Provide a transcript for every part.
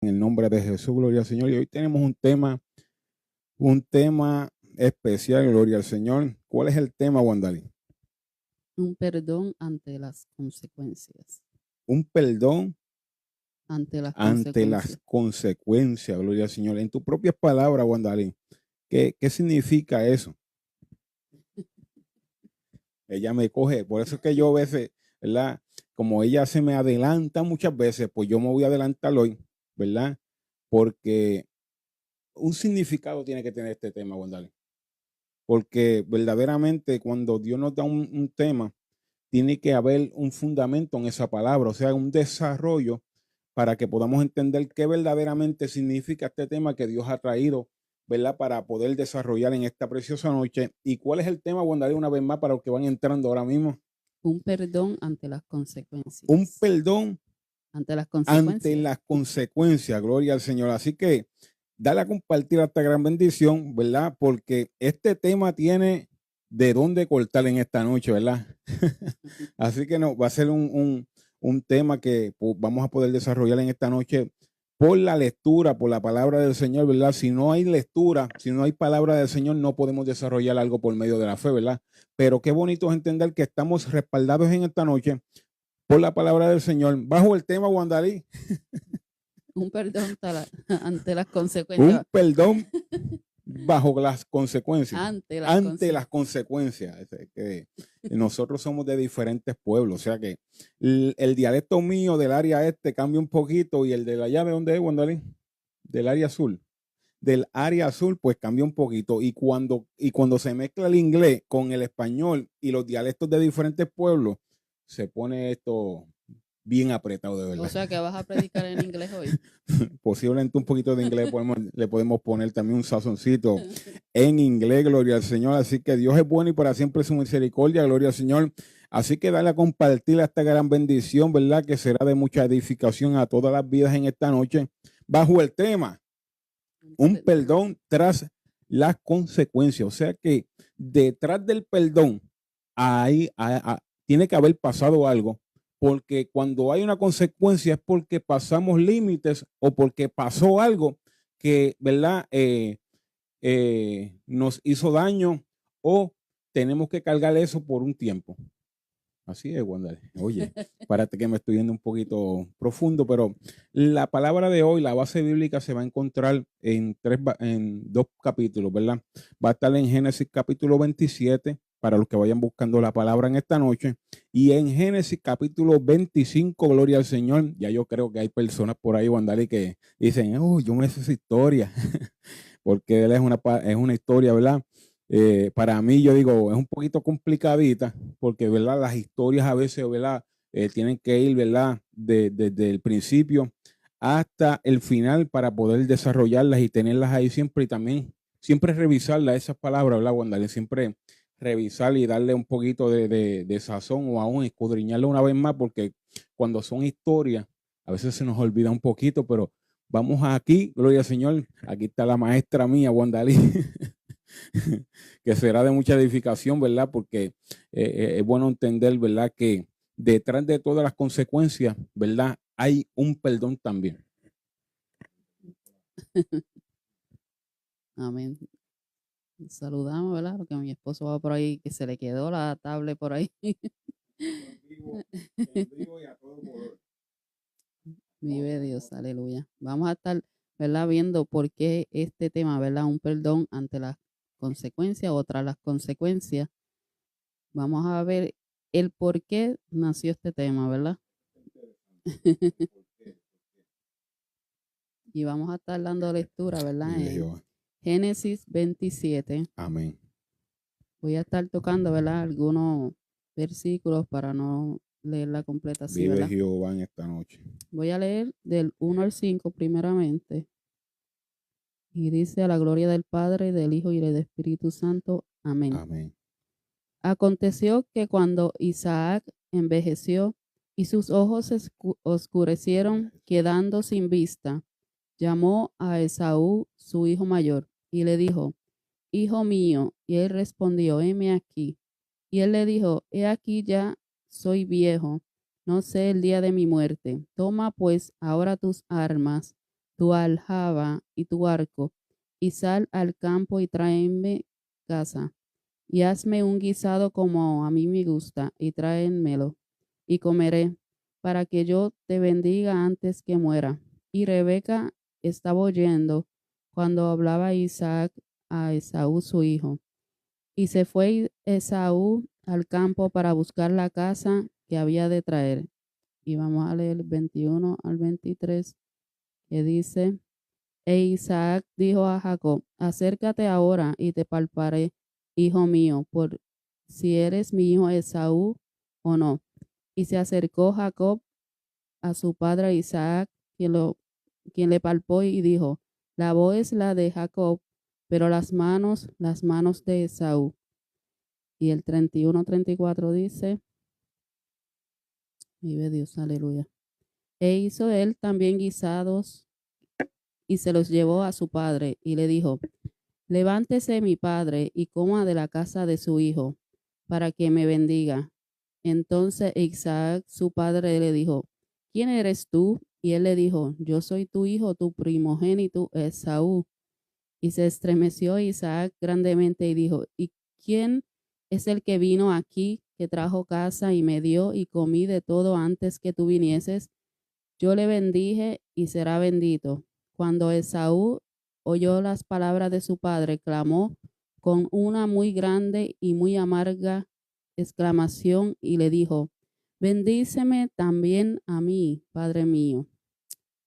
En el nombre de Jesús, gloria al Señor. Y hoy tenemos un tema especial, gloria al Señor. ¿Cuál es el tema, Wandali? Un perdón ante las consecuencias. Un perdón Ante las ante las consecuencias. consecuencias, gloria al Señor. En tus propias palabras, Wandali, ¿qué significa eso? Ella me coge, por eso es que yo a veces, ¿verdad? Como ella se me adelanta muchas veces, pues yo me voy a adelantar hoy, ¿verdad? Porque un significado tiene que tener este tema, Wandali. Porque verdaderamente cuando Dios nos da un tema, tiene que haber un fundamento en esa palabra, o sea, un desarrollo para que podamos entender qué verdaderamente significa este tema que Dios ha traído, ¿verdad? Para poder desarrollar en esta preciosa noche. ¿Y cuál es el tema, Wandalí, una vez más, para los que van entrando ahora mismo? Un perdón ante las Un consecuencias. perdón Ante las ante consecuencias. las consecuencias, gloria al Señor. Así que dale a compartir esta gran bendición, ¿verdad? Porque este tema tiene de dónde cortar en esta noche, ¿verdad? Así que no, va a ser un tema que pues, vamos a poder desarrollar en esta noche por la lectura, por la palabra del Señor, ¿verdad? Si no hay lectura, si no hay palabra del Señor, no podemos desarrollar algo por medio de la fe, ¿verdad? Pero qué bonito es entender que estamos respaldados en esta noche por la palabra del Señor, bajo el tema, Wandalí. Un perdón ante las Un consecuencias. perdón bajo las consecuencias, Ante las ante las consecuencias. consecuencias. Que nosotros somos de diferentes pueblos, o sea que el dialecto mío del área este cambia un poquito y el de allá, ¿de dónde es, Wandalí? Del área azul. Del área azul, pues cambia un poquito. Y cuando se mezcla el inglés con el español y los dialectos de diferentes pueblos, se pone esto bien apretado, de verdad. O sea que vas a predicar en inglés hoy. Posiblemente un poquito de inglés le podemos poner también un sazoncito en inglés, gloria al Señor. Así que Dios es bueno y para siempre su misericordia, gloria al Señor. Así que dale a compartir esta gran bendición, ¿verdad? Que será de mucha edificación a todas las vidas en esta noche, bajo el tema, un perdón tras las consecuencias. O sea que detrás del perdón, tiene que haber pasado algo, porque cuando hay una consecuencia es porque pasamos límites o porque pasó algo que, ¿verdad? Nos hizo daño o tenemos que cargar eso por un tiempo. Así es, Wanda. Oye, párate que me estoy yendo un poquito profundo, pero la palabra de hoy, la base bíblica, se va a encontrar en dos capítulos, ¿verdad? Va a estar en Génesis capítulo 27, para los que vayan buscando la palabra en esta noche, y en Génesis capítulo 25, gloria al Señor. Ya yo creo que hay personas por ahí, Wandali, que dicen, oh, yo me sé esa historia, porque él es una historia, ¿verdad? Para mí, yo digo, es un poquito complicadita, porque, ¿verdad? Las historias a veces, ¿verdad? Tienen que ir, ¿verdad? Desde el principio hasta el final para poder desarrollarlas y tenerlas ahí siempre y también siempre revisarlas, esas palabras, ¿verdad, Wanda? Siempre revisar y darle un poquito de sazón o aún escudriñarlo una vez más, porque cuando son historias, a veces se nos olvida un poquito, pero vamos aquí, gloria al Señor, aquí está la maestra mía, Wandalí, que será de mucha edificación, ¿verdad? Porque es bueno entender, ¿verdad? Que detrás de todas las consecuencias, ¿verdad? Hay un perdón también. Amén. Saludamos, ¿verdad? Porque mi esposo va por ahí, que se le quedó la tablet por ahí. Vive Dios, aleluya. Vamos a estar, ¿verdad? Viendo por qué este tema, ¿verdad? Un perdón ante las consecuencias o tras las consecuencias. Vamos a ver el por qué nació este tema, ¿verdad? Y vamos a estar dando lectura, ¿verdad? En Génesis 27. Amén. Voy a estar tocando, ¿verdad? Algunos versículos para no leerla completa así, Vive ¿verdad? Jehová en esta noche. Voy a leer del 1 al 5 primeramente. Y dice: a la gloria del Padre, del Hijo y del Espíritu Santo. Amén. Amén. Aconteció que cuando Isaac envejeció y sus ojos se oscurecieron, quedando sin vista, llamó a Esaú, su hijo mayor, y le dijo: hijo mío. Y él respondió: heme aquí. Y él le dijo: he aquí, ya soy viejo, no sé el día de mi muerte. Toma pues ahora tus armas, tu aljaba y tu arco, y sal al campo y tráeme caza, y hazme un guisado como a mí me gusta, y tráenmelo, y comeré, para que yo te bendiga antes que muera. Y Rebeca estaba oyendo cuando hablaba Isaac a Esaú su hijo. Y se fue Esaú al campo para buscar la caza que había de traer. Y vamos a leer el 21 al 23, que dice: E Isaac dijo a Jacob: acércate ahora y te palparé, hijo mío, por si eres mi hijo Esaú o no. Y se acercó Jacob a su padre Isaac, quien le palpó y dijo: la voz es la de Jacob, pero las manos de Esaú. Y el 31-34 dice: vive Dios, aleluya. E hizo él también guisados y se los llevó a su padre y le dijo: levántese mi padre y coma de la casa de su hijo, para que me bendiga. Entonces Isaac, su padre, le dijo: ¿quién eres tú? Y él le dijo: yo soy tu hijo, tu primogénito Esaú. Y se estremeció Isaac grandemente y dijo: ¿y quién es el que vino aquí, que trajo casa y me dio y comí de todo antes que tú vinieses? Yo le bendije y será bendito. Cuando Esaú oyó las palabras de su padre, clamó con una muy grande y muy amarga exclamación y le dijo: bendíceme también a mí, Padre mío.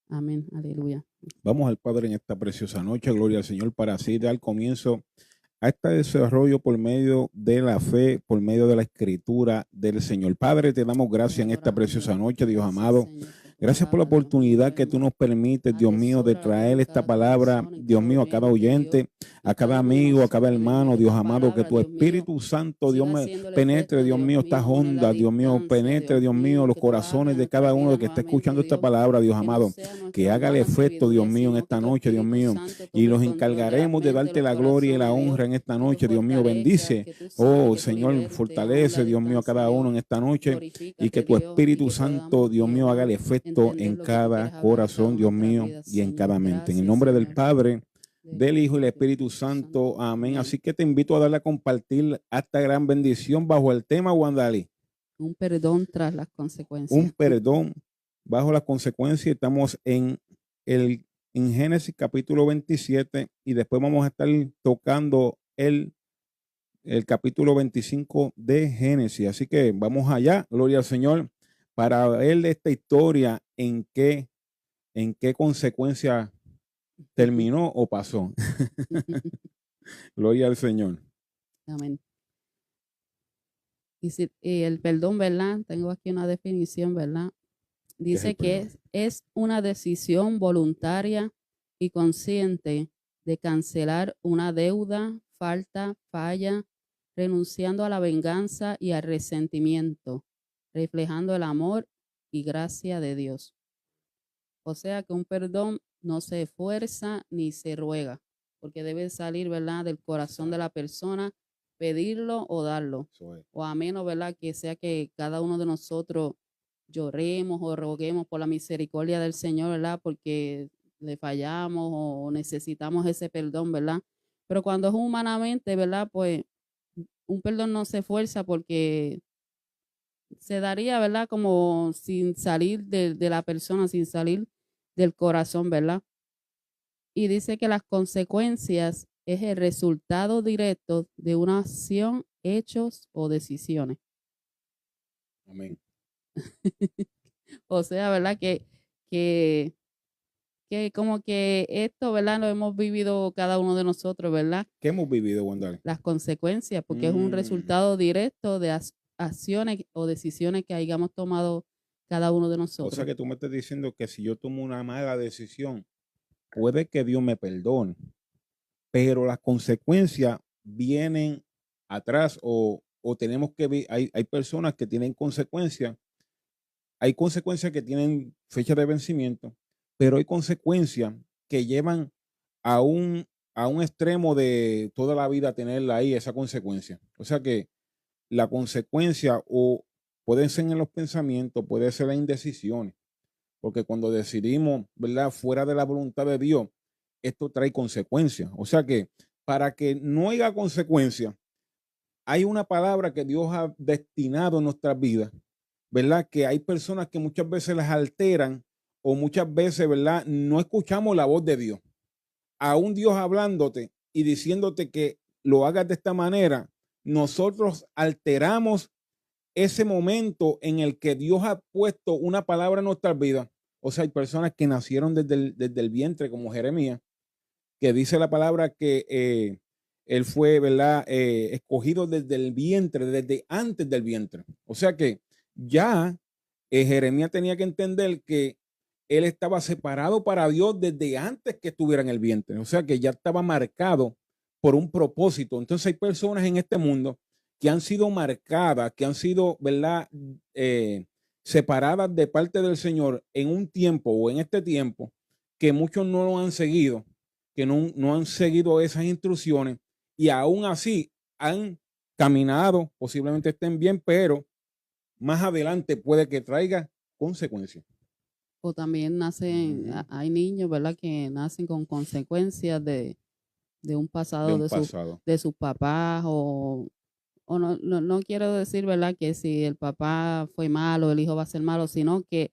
Amén, aleluya. Vamos al Padre en esta preciosa noche, gloria al Señor, para así dar comienzo a este desarrollo por medio de la fe, por medio de la escritura del Señor. Padre, te damos gracias en esta preciosa noche, Dios amado. Gracias por la oportunidad que tú nos permites, Dios mío, de traer esta palabra, Dios mío, a cada oyente, a cada amigo, a cada hermano, Dios amado, que tu Espíritu Santo, Dios me penetre, Dios mío, estas ondas, Dios mío, penetre, Dios mío, los corazones de cada uno que está escuchando esta palabra, Dios amado, que haga el efecto, Dios mío, en esta noche, Dios mío, y nos encargaremos de darte la gloria y la honra en esta noche, Dios mío, bendice, oh Señor, fortalece, Dios mío, a cada uno en esta noche, y que tu Espíritu Santo, Dios mío, haga el efecto en cada corazón, Dios mío, y en cada mente. En el nombre del Padre, del Hijo y del Espíritu Santo. Amén. Así que te invito a darle a compartir esta gran bendición bajo el tema, Wandali. Un perdón tras las consecuencias. Un perdón bajo las consecuencias. Estamos en Génesis capítulo 27 y después vamos a estar tocando el capítulo 25 de Génesis. Así que vamos allá, gloria al Señor, para ver esta historia en qué consecuencia terminó o pasó. Gloria al Señor. Amén. Y el perdón, ¿verdad? Tengo aquí una definición, ¿verdad? Dice que es una decisión voluntaria y consciente de cancelar una deuda, falta, falla, renunciando a la venganza y al resentimiento, reflejando el amor y gracia de Dios. O sea que un perdón no se fuerza ni se ruega, porque debe salir, ¿verdad?, del corazón de la persona, pedirlo o darlo. O a menos, ¿verdad?, que sea que cada uno de nosotros lloremos o roguemos por la misericordia del Señor, ¿verdad?, porque le fallamos o necesitamos ese perdón, ¿verdad? Pero cuando es humanamente, ¿verdad?, pues un perdón no se fuerza porque se daría, ¿verdad?, como sin salir de la persona, sin salir del corazón, ¿verdad? Y dice que las consecuencias es el resultado directo de una acción, hechos o decisiones. Amén. O sea, ¿verdad? Que como que esto, ¿verdad? Lo hemos vivido cada uno de nosotros, ¿verdad? ¿Qué hemos vivido, Wandali? Las consecuencias, porque es un resultado directo de acciones o decisiones que hayamos tomado cada uno de nosotros. O sea que tú me estás diciendo que si yo tomo una mala decisión, puede que Dios me perdone, pero las consecuencias vienen atrás o tenemos que ver, hay personas que tienen consecuencias, hay consecuencias que tienen fecha de vencimiento, pero hay consecuencias que llevan a un extremo de toda la vida tenerla ahí, esa consecuencia. O sea que la consecuencia o pueden ser en los pensamientos, puede ser en indecisiones. porque cuando decidimos, ¿verdad?, fuera de la voluntad de Dios, esto trae consecuencias. O sea que para que no haya consecuencias, hay una palabra que Dios ha destinado en nuestras vidas, ¿verdad? Que hay personas que muchas veces las alteran o muchas veces, ¿verdad? No escuchamos la voz de Dios. Aún Dios hablándote y diciéndote que lo hagas de esta manera, nosotros alteramos ese momento en el que Dios ha puesto una palabra en nuestras vidas. O sea, hay personas que nacieron desde el vientre, como Jeremías, que dice la palabra que él fue, ¿verdad? Escogido desde el vientre, desde antes del vientre. O sea que ya Jeremías tenía que entender que él estaba separado para Dios desde antes que estuviera en el vientre. O sea que ya estaba marcado por un propósito. Entonces hay personas en este mundo que han sido marcadas, que han sido, ¿verdad? Separadas de parte del Señor en un tiempo o en este tiempo que muchos no lo han seguido, que no han seguido esas instrucciones y aún así han caminado, posiblemente estén bien, pero más adelante puede que traiga consecuencias. O también nacen, hay niños, ¿verdad? Que nacen con consecuencias de un De pasado un pasado. de sus papás o no quiero decir, ¿verdad? Que si el papá fue malo, el hijo va a ser malo, sino que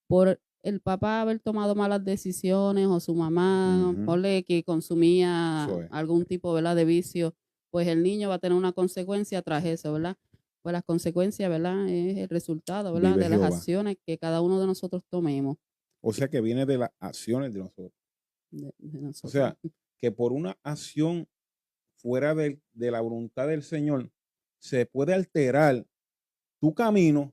por el papá haber tomado malas decisiones o su mamá, ponle que consumía Eso es. algún tipo, ¿verdad? De vicio, pues el niño va a tener una consecuencia tras eso, ¿verdad? Pues las consecuencias, ¿verdad? Es el resultado, ¿verdad? Vive De las Jehová. acciones que cada uno de nosotros tomemos. O sea que viene de las acciones de nosotros. De O nosotros. sea, que por una acción fuera de la voluntad del Señor, se puede alterar tu camino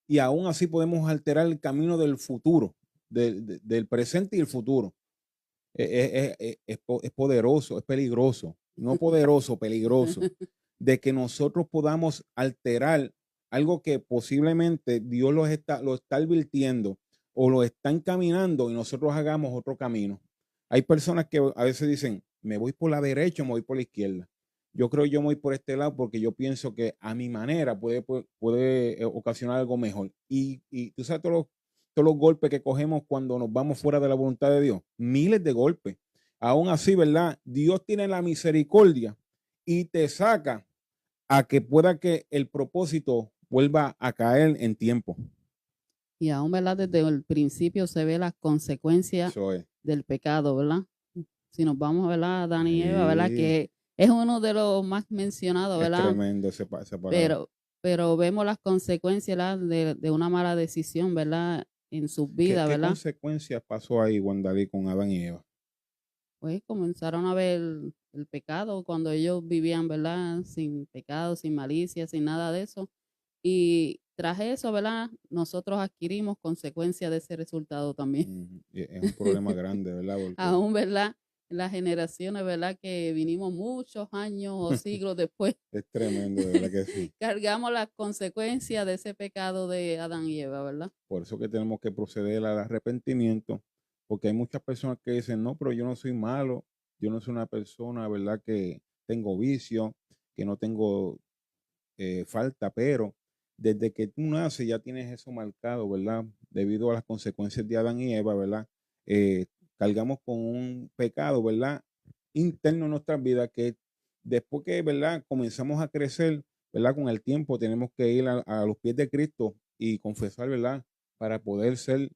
y aún así podemos alterar el camino del futuro, del presente y el futuro. Es poderoso, es peligroso, no poderoso, peligroso, de que nosotros podamos alterar algo que posiblemente Dios lo está advirtiendo o lo está encaminando y nosotros hagamos otro camino. Hay personas que a veces dicen, me voy por la derecha o me voy por la izquierda. Yo creo que yo me voy por este lado porque yo pienso que a mi manera puede ocasionar algo mejor. Y tú sabes todos los golpes que cogemos cuando nos vamos fuera de la voluntad de Dios. Miles de golpes. Aún así, ¿verdad? Dios tiene la misericordia y te saca a que pueda que el propósito vuelva a caer en tiempo. Y aún, ¿verdad? Desde el principio se ve las consecuencias Eso es. del pecado, ¿verdad? Si nos vamos a ver a Adán y Eva, ¿verdad? Sí, Que es uno de los más mencionados, es ¿verdad? tremendo esa palabra. Pero vemos las consecuencias, ¿verdad? De una mala decisión, ¿verdad? En sus vidas, ¿Qué ¿verdad? consecuencias pasó ahí, Juan David, con Adán y Eva? Pues comenzaron a ver el pecado cuando ellos vivían, ¿verdad? Sin pecado, sin malicia, sin nada de eso. Y tras eso, ¿verdad? Nosotros adquirimos consecuencias de ese resultado también. Y es un problema grande, ¿verdad? Porque Aún, ¿verdad? Las generaciones, ¿verdad? Que vinimos muchos años o siglos después, es tremendo, de verdad que sí. cargamos las consecuencias de ese pecado de Adán y Eva, ¿verdad? Por eso que tenemos que proceder al arrepentimiento, porque hay muchas personas que dicen, no, pero yo no soy malo, yo no soy una persona, ¿verdad? Que tengo vicio, que no tengo falta, pero desde que tú naces ya tienes eso marcado, ¿verdad? Debido a las consecuencias de Adán y Eva, ¿verdad? Eh, Cargamos con un pecado, ¿verdad? Interno en nuestras vidas que después que, ¿verdad? Comenzamos a crecer, ¿verdad? Con el tiempo tenemos que ir a los pies de Cristo y confesar, ¿verdad? Para poder ser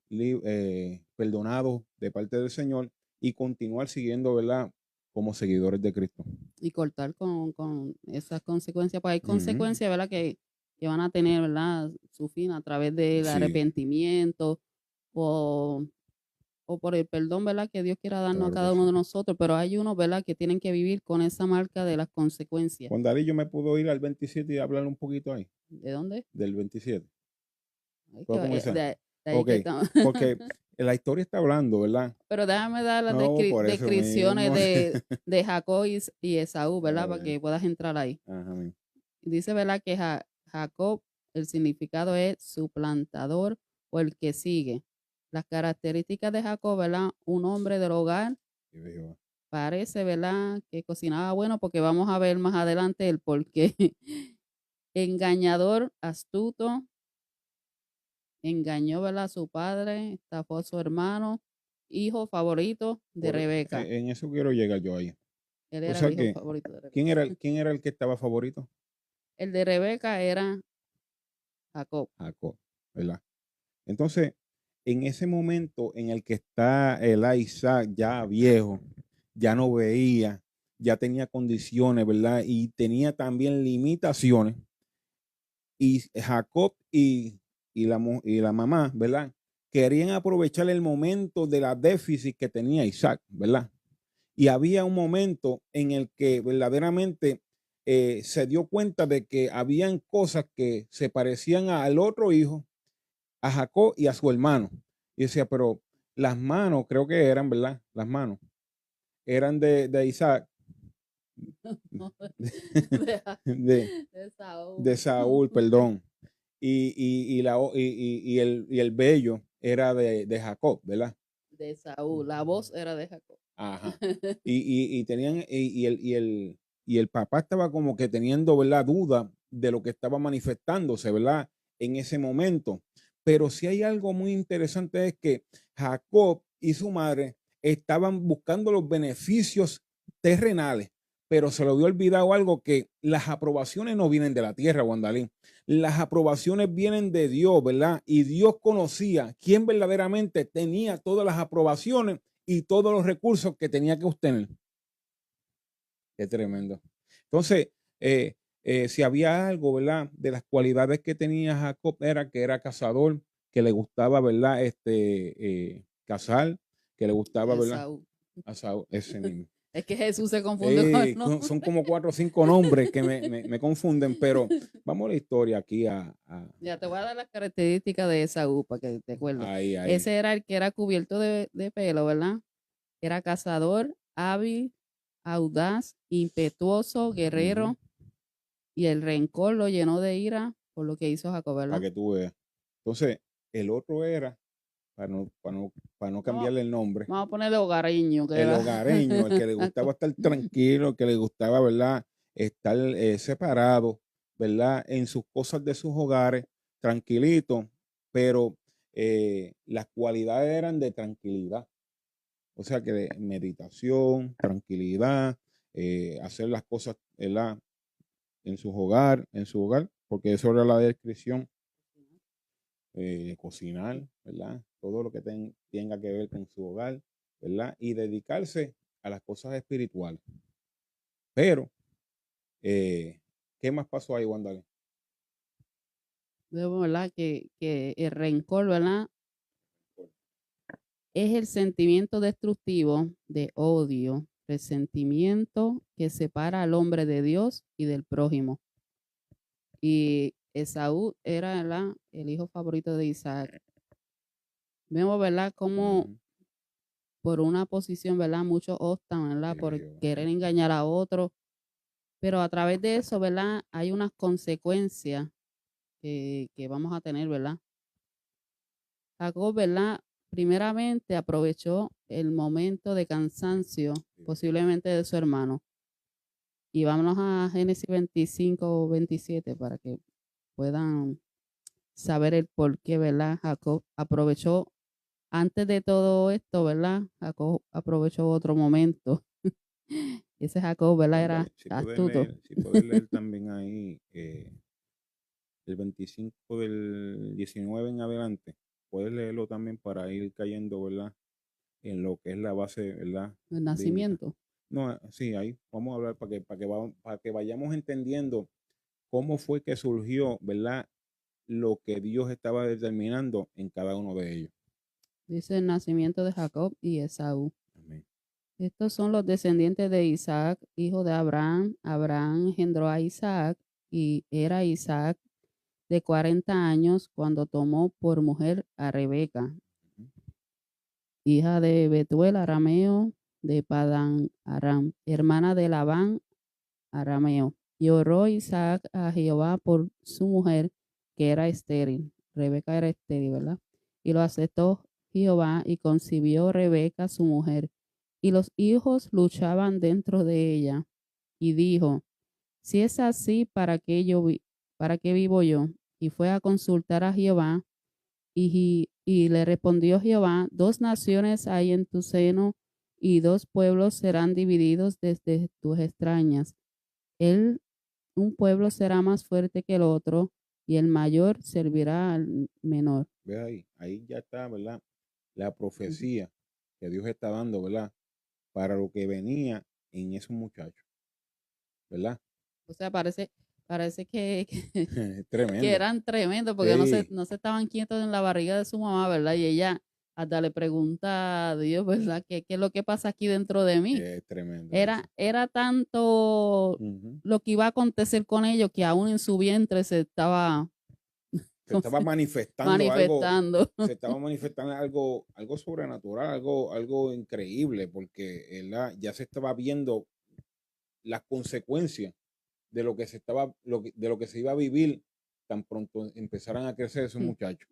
perdonados de parte del Señor y continuar siguiendo, ¿verdad? Como seguidores de Cristo. Y cortar con esas consecuencias, pues hay consecuencias, ¿verdad? Que van a tener, ¿verdad? Su fin a través del Sí. arrepentimiento o, o por el perdón, ¿verdad? Que Dios quiera darnos Claro a cada que uno sí. de nosotros, pero hay unos, ¿verdad? Que tienen que vivir con esa marca de las consecuencias. Juan David, yo me puedo ir al 27 y hablar un poquito ahí, ¿De dónde? del 27. Ay, ¿Puedo comenzar? de ahí Ok, que estamos. porque la historia está hablando, ¿verdad? Pero déjame dar las No, por eso descripciones mismo. de Jacob y Esaú, ¿verdad? Para Dale. que puedas entrar ahí. Ajá, mi. Dice, ¿verdad? Que Jacob, el significado es suplantador o el que sigue. Las características de Jacob, ¿verdad? Un hombre del hogar, Vive Jehová. parece, ¿verdad? Que cocinaba bueno, porque vamos a ver más adelante el por qué. Engañador, astuto, engañó, ¿verdad? A su padre, estafó a su hermano, hijo favorito de Rebeca. En eso quiero llegar yo ahí. Él O era sea el hijo que, favorito de Rebeca. quién era el que estaba favorito? El de Rebeca era Jacob. Jacob, ¿verdad? Entonces, en ese momento en el que está el Isaac ya viejo, ya no veía, ya tenía condiciones, ¿verdad? Y tenía también limitaciones. Y Jacob y la mamá, ¿verdad? Querían aprovechar el momento de la déficit que tenía Isaac, ¿verdad? Y había un momento en el que verdaderamente se dio cuenta de que habían cosas que se parecían al otro hijo, a Jacob y a su hermano. Y decía, pero las manos, creo que eran, ¿verdad? Las manos eran de Isaac, De Saúl. de Saúl, perdón. Y el vello era de Jacob, ¿verdad? De Saúl. La voz era de Jacob. Ajá. Y tenían, y el papá estaba como que teniendo, ¿verdad? Duda de lo que estaba manifestándose, ¿verdad? En ese momento. Pero si hay algo muy interesante es que Jacob y su madre estaban buscando los beneficios terrenales, pero se le había olvidado algo, que las aprobaciones no vienen de la tierra, Wandalín. Las aprobaciones vienen de Dios, ¿verdad? Y Dios conocía quién verdaderamente tenía todas las aprobaciones y todos los recursos que tenía que obtener. Qué tremendo. Entonces, si había algo, ¿verdad? De las cualidades que tenía Jacob era que era cazador, que le gustaba, ¿verdad? Cazar, que le gustaba, ¿verdad? Esaú. Ese mismo. Es que Jesús se confunde con el nombre. Son como 4 o 5 nombres que me confunden, pero vamos a la historia aquí Ya te voy a dar las características de Esaú para que te acuerdes. ahí. Ese era el que era cubierto de pelo, ¿verdad? Era cazador, hábil, audaz, impetuoso, guerrero, y el rencor lo llenó de ira por lo que hizo Jacob, ¿verdad? Para que tú veas. Entonces, el otro era, para no cambiarle el nombre, Vamos a ponerle hogareño. el hogareño, el que le gustaba estar tranquilo, el que le gustaba, ¿verdad? Estar separado, ¿verdad? En sus cosas de sus hogares, tranquilito, pero las cualidades eran de tranquilidad. O sea que de meditación, tranquilidad, hacer las cosas, ¿verdad? En su hogar, porque eso era la descripción. Cocinar, ¿verdad? Todo lo que tenga que ver con su hogar, ¿verdad? Y dedicarse a las cosas espirituales. Pero, ¿qué más pasó ahí, Wandale? Vemos, ¿verdad? Que el rencor, ¿verdad? Es el sentimiento destructivo de odio, resentimiento que separa al hombre de Dios y del prójimo. Y Esaú era, ¿verdad? El hijo favorito de Isaac. Vemos, ¿verdad? Cómo por una posición, ¿verdad? Muchos optan, ¿verdad? Por querer engañar a otro. Pero a través de eso, ¿verdad? Hay unas consecuencias que vamos a tener, ¿verdad? Jacob, ¿verdad? Primeramente aprovechó el momento de cansancio, posiblemente de su hermano. Y vámonos a Génesis 25 o 27 para que puedan saber el por qué, ¿verdad? Jacob aprovechó, antes de todo esto, ¿verdad? Jacob aprovechó otro momento. Ese Jacob, ¿verdad? Era astuto. Si puedes leer también ahí el 25 del 19 en adelante, puedes leerlo también para ir cayendo, ¿verdad? En lo que es la base, ¿verdad? El nacimiento. No, sí, ahí vamos a hablar para que vayamos entendiendo cómo fue que surgió, ¿verdad? Lo que Dios estaba determinando en cada uno de ellos. Dice el nacimiento de Jacob y Esaú. Amén. Estos son los descendientes de Isaac, hijo de Abraham. Abraham engendró a Isaac y era Isaac de 40 años cuando tomó por mujer a Rebeca, hija de Betuel arameo de Padán Aram, hermana de Labán arameo. Y oró Isaac a Jehová por su mujer, que era estéril. Rebeca era estéril, ¿verdad? Y lo aceptó Jehová y concibió Rebeca su mujer. Y los hijos luchaban dentro de ella. Y dijo, si es así, ¿para qué vivo yo? Y fue a consultar a Jehová. Y le respondió Jehová, 2 naciones hay en tu seno, y 2 pueblos serán divididos desde tus extrañas. Él, un pueblo será más fuerte que el otro, y el mayor servirá al menor. Ve ahí ya está, ¿verdad? La profecía que Dios está dando, ¿verdad? Para lo que venía en esos muchachos, ¿verdad? O sea, parece que que Tremendo. eran tremendos porque Sí, no se estaban quietos en la barriga de su mamá, ¿verdad? Y ella hasta le pregunta a Dios, ¿verdad? ¿Qué es lo que pasa aquí dentro de mí? es tremendo eso. Era tanto Ujú. lo que iba a acontecer con ellos que aún en su vientre se estaba Se estaba manifestando algo, manifestando. se estaba manifestando algo sobrenatural, algo increíble, porque ¿verdad? Ya se estaba viendo las consecuencias de lo que se estaba, de lo que se iba a vivir tan pronto empezaran a crecer esos muchachos.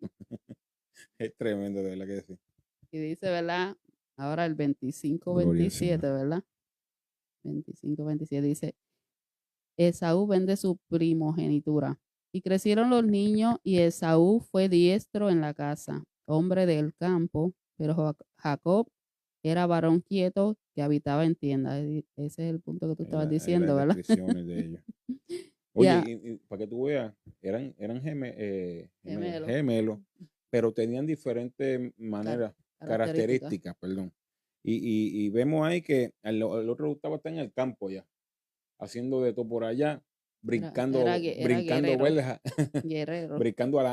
Es tremendo, de verdad que sí. Y dice, ¿verdad? Ahora el 25, Gloria al 27, Señor. ¿verdad? 25, 27 dice, Esaú vende su primogenitura. Y crecieron los niños, y Esaú fue diestro en la casa, hombre del campo, pero Jacob era varón quieto que habitaba en tiendas. Ese es el punto que tú estabas Ahí las diciendo, ¿verdad? descripciones de ellos. Oye, Ya, y para que tú veas, eran gemelo, gemelos, pero tenían diferentes car- maneras, características. características, perdón. Y vemos ahí que el otro Gustavo está en el campo ya, haciendo de todo por allá, Era brincando, guerrero, ¿verdad? guerrero. Brincando al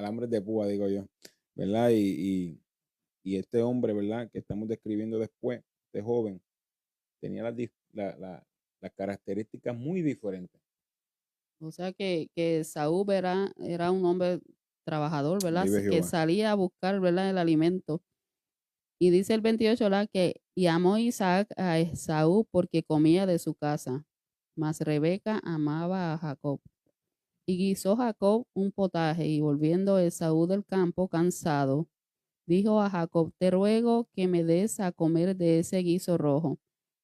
hambre de púa, digo yo, ¿verdad? Y este hombre, ¿verdad? Que estamos describiendo después, este joven, tenía las características muy diferentes. O sea que Saúl era un hombre trabajador, ¿verdad? Vive Que Jehová. salía a buscar, ¿verdad? El alimento. Y dice el 28, ¿verdad? Y amó Isaac a Esaú porque comía de su casa, mas Rebeca amaba a Jacob. Y guisó Jacob un potaje, y volviendo Esaú del campo cansado, dijo a Jacob, te ruego que me des a comer de ese guiso rojo,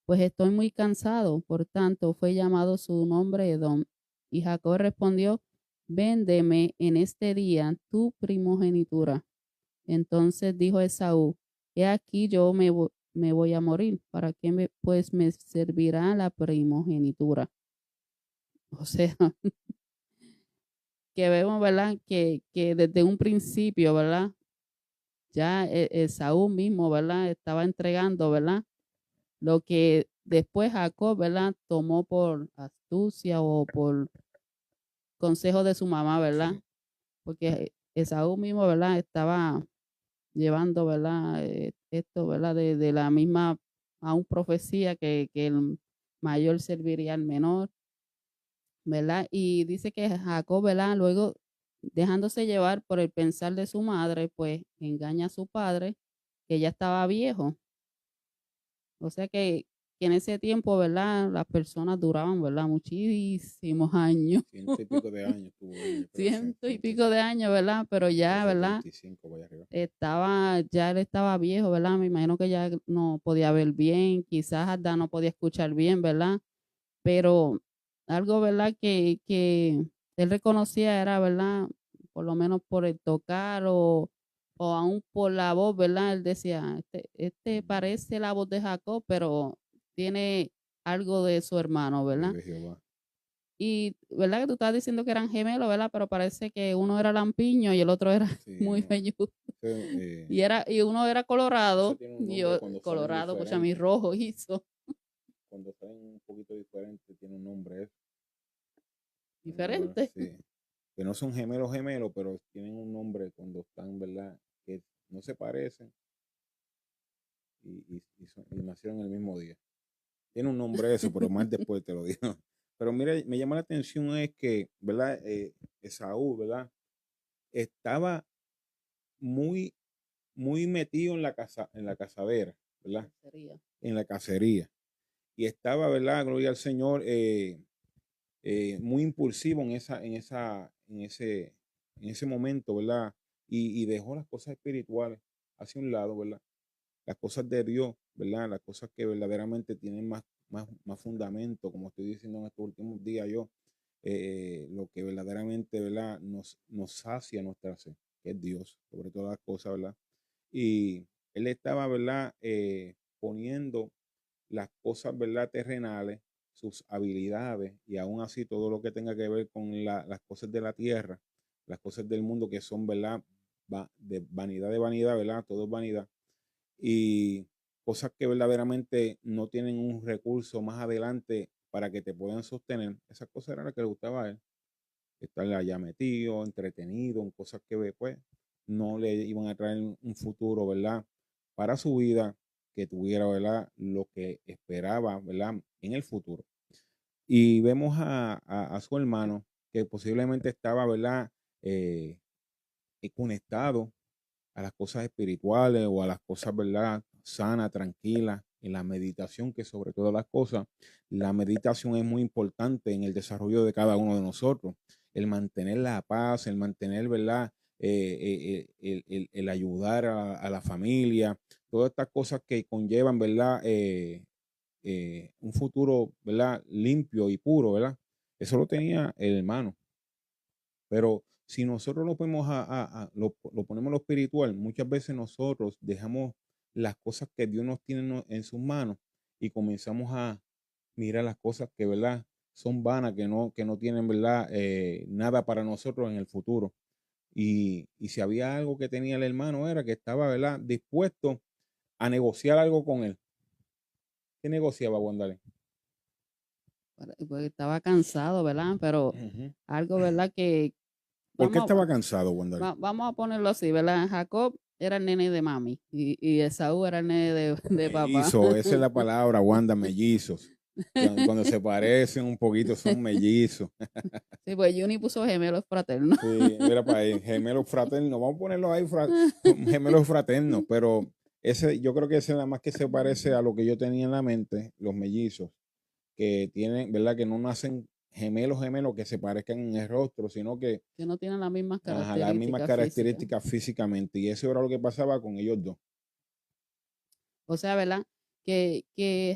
pues estoy muy cansado. Por tanto, fue llamado su nombre Edom. Y Jacob respondió, véndeme en este día tu primogenitura. Entonces dijo Esaú, he aquí yo me voy a morir, ¿para qué pues me servirá la primogenitura? O sea, que vemos, ¿verdad? Que desde un principio, ¿verdad? Ya Esaú mismo, ¿verdad? Estaba entregando, ¿verdad? Lo que después Jacob, ¿verdad? Tomó por astucia o por consejo de su mamá, ¿verdad? Sí. Porque Esaú mismo, ¿verdad? Estaba llevando, ¿verdad? Esto, ¿verdad? De la misma, aún profecía que el mayor serviría al menor, ¿verdad? Y dice que Jacob, ¿verdad? Luego, dejándose llevar por el pensar de su madre, pues engaña a su padre, que ya estaba viejo. O sea que en ese tiempo, ¿verdad? Las personas duraban, ¿verdad? Muchísimos años. Ciento y pico de años tuvo ella, creo, Ciento y pico de 100, años, ¿verdad? Pero ya, ¿verdad? 175 vaya arriba. Ya él estaba viejo, ¿verdad? Me imagino que ya no podía ver bien, quizás hasta no podía escuchar bien, ¿verdad? Pero algo, ¿verdad? Que él reconocía era, ¿verdad? Por lo menos por el tocar o aún por la voz, ¿verdad? Él decía, este parece la voz de Jacob, pero tiene algo de su hermano, ¿verdad? Vive Jehová. Y, ¿verdad? Que tú estabas diciendo que eran gemelos, ¿verdad? Pero parece que uno era lampiño y el otro era Sí, muy no. velludo. Ese, Y uno era ese colorado, tiene un y nombre yo, cuando salen colorado, pues a mí diferentes. rojo hizo, Cuando salen un poquito diferentes, tiene un nombre eso. diferente. Sí. Que no son gemelos, pero tienen un nombre cuando están, ¿verdad? Que no se parecen y nacieron el mismo día. Tiene un nombre eso, pero más después te lo digo. Pero mira, me llama la atención es que, ¿verdad? Esaú, ¿verdad? Estaba muy, muy metido en la cazadera, ¿verdad? Sería. En la cacería. Y estaba, ¿verdad? Gloria al Señor, muy impulsivo en ese momento, ¿verdad? Y dejó las cosas espirituales hacia un lado, ¿verdad? Las cosas de Dios, ¿verdad? Las cosas que verdaderamente tienen más fundamento, como estoy diciendo en estos últimos días yo, lo que verdaderamente, ¿verdad? Nos sacia nuestra sed, que es Dios, sobre todas las cosas, ¿verdad? Y él estaba, ¿verdad? Poniendo las cosas, ¿verdad? Terrenales, sus habilidades y aún así todo lo que tenga que ver con las cosas de la tierra, las cosas del mundo que son, ¿verdad? De vanidad, ¿verdad? Todo es vanidad. Y cosas que verdaderamente no tienen un recurso más adelante para que te puedan sostener. Esas cosas eran las que le gustaba a él. Estar allá metido, entretenido, en cosas que pues no le iban a traer un futuro, ¿verdad? Para su vida, que tuviera, ¿verdad? Lo que esperaba, ¿verdad? En el futuro. Y vemos a su hermano que posiblemente estaba, ¿verdad? Eh, conectado a las cosas espirituales o a las cosas, ¿verdad? Sana, tranquila, en la meditación, que sobre todas las cosas, la meditación es muy importante en el desarrollo de cada uno de nosotros. El mantener la paz, el mantener, ¿verdad? El ayudar a la familia, todas estas cosas que conllevan, ¿verdad? Un futuro, ¿verdad? Limpio y puro, ¿verdad? Eso lo tenía el hermano. Pero si nosotros lo ponemos lo ponemos en lo espiritual, muchas veces nosotros dejamos las cosas que Dios nos tiene en sus manos y comenzamos a mirar las cosas que, ¿verdad? Son vanas, que no tienen, ¿verdad? Nada para nosotros en el futuro. Y si había algo que tenía el hermano era que estaba, ¿verdad? Dispuesto a negociar algo con él. ¿Qué negociaba, Wandale? Porque estaba cansado, ¿verdad? Pero Ujú. algo, ¿verdad? Que ¿Por qué vamos a, estaba cansado, Wandale? vamos a ponerlo así, ¿verdad? Jacob era el nene de mami y Esaú era el nene de papá. Mellizo, esa es la palabra, Wanda, mellizos. Cuando se parecen un poquito son mellizos. Sí, pues Juni puso gemelos fraternos. Sí, mira para ahí, gemelos fraternos. Vamos a ponerlos ahí, gemelos fraternos, pero ese, yo creo que ese nada más que se parece a lo que yo tenía en la mente, los mellizos, que tienen, ¿verdad? Que no nacen gemelos que se parezcan en el rostro, sino que Que no tienen las mismas las mismas características físicas. características físicamente. Y eso era lo que pasaba con ellos dos. O sea, ¿verdad? Que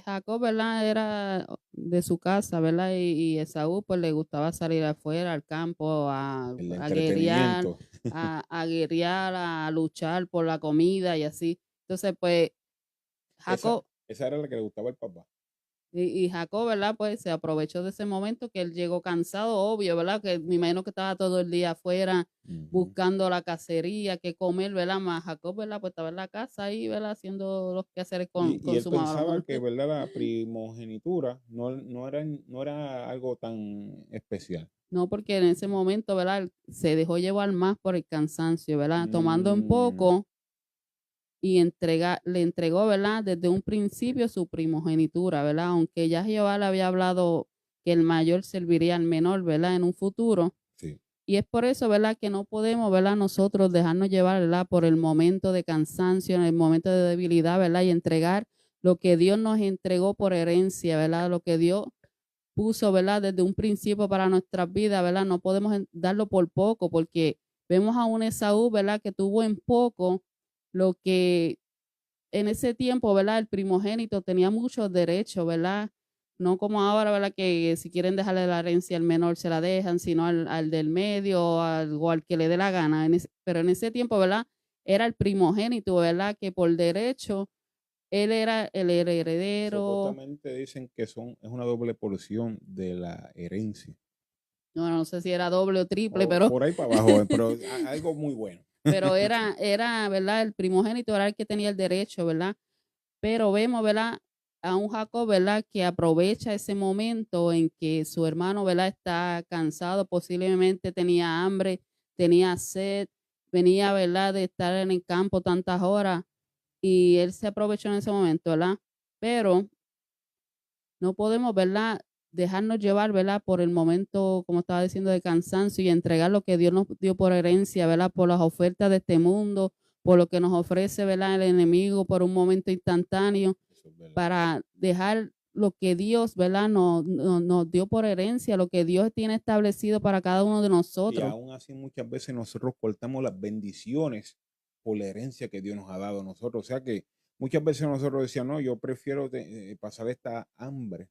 Jacob, ¿verdad? Era de su casa, ¿verdad? Y Esaú, pues le gustaba salir afuera, al campo, El a guerrear, entretenimiento. a guerrear, a luchar por la comida y así. Entonces, pues, Esa, Jacob, esa era la que le gustaba al papá. y Jacob, ¿verdad? Pues se aprovechó de ese momento que él llegó cansado, obvio, ¿verdad? Que me imagino que estaba todo el día afuera buscando la cacería, qué comer, ¿verdad? Más Jacob, ¿verdad? Pues estaba en la casa ahí, ¿verdad? Haciendo los quehaceres Y con él su mamá. pensaba que, ¿verdad? La primogenitura no era algo tan especial. No, porque en ese momento, ¿verdad? Él se dejó llevar más por el cansancio, ¿verdad? Tomando un Mm, poco y le entregó, ¿verdad? Desde un principio su primogenitura, ¿verdad? Aunque ya Jehová le había hablado que el mayor serviría al menor, ¿verdad? En un futuro. sí. Y es por eso, ¿verdad? Que no podemos, ¿verdad? Nosotros dejarnos llevar, ¿verdad? Por el momento de cansancio, en el momento de debilidad, ¿verdad? Y entregar lo que Dios nos entregó por herencia, ¿verdad? Lo que Dios puso, ¿verdad? Desde un principio para nuestras vidas, ¿verdad? No podemos darlo por poco, porque vemos a un Esaú, ¿verdad? Que tuvo en poco lo que en ese tiempo, ¿verdad? El primogénito tenía muchos derechos, ¿verdad? No como ahora, ¿verdad? Que si quieren dejarle la herencia al menor se la dejan, sino al del medio o al que le dé la gana. Pero en ese tiempo, ¿verdad? Era el primogénito, ¿verdad? Que por derecho él era el heredero. Supuestamente dicen que es una doble porción de la herencia. No, no sé si era doble o triple, O pero, por ahí para abajo, pero algo muy bueno. pero era, ¿verdad? El primogénito era el que tenía el derecho, ¿verdad? Pero vemos, ¿verdad? A un Jacob, ¿verdad? Que aprovecha ese momento en que su hermano, ¿verdad? Está cansado, posiblemente tenía hambre, tenía sed, venía, ¿verdad? De estar en el campo tantas horas y él se aprovechó en ese momento, ¿verdad? Pero no podemos, ¿verdad? Dejarnos llevar, ¿verdad? Por el momento, como estaba diciendo, de cansancio y entregar lo que Dios nos dio por herencia, ¿verdad? Por las ofertas de este mundo, por lo que nos ofrece, ¿verdad? El enemigo por un momento instantáneo, Eso es verdad. para dejar lo que Dios, ¿verdad? Nos dio por herencia, lo que Dios tiene establecido para cada uno de Y nosotros. aún así muchas veces nosotros cortamos las bendiciones por la herencia que Dios nos ha dado a nosotros. O sea que muchas veces nosotros decíamos, no, yo prefiero pasar esta hambre,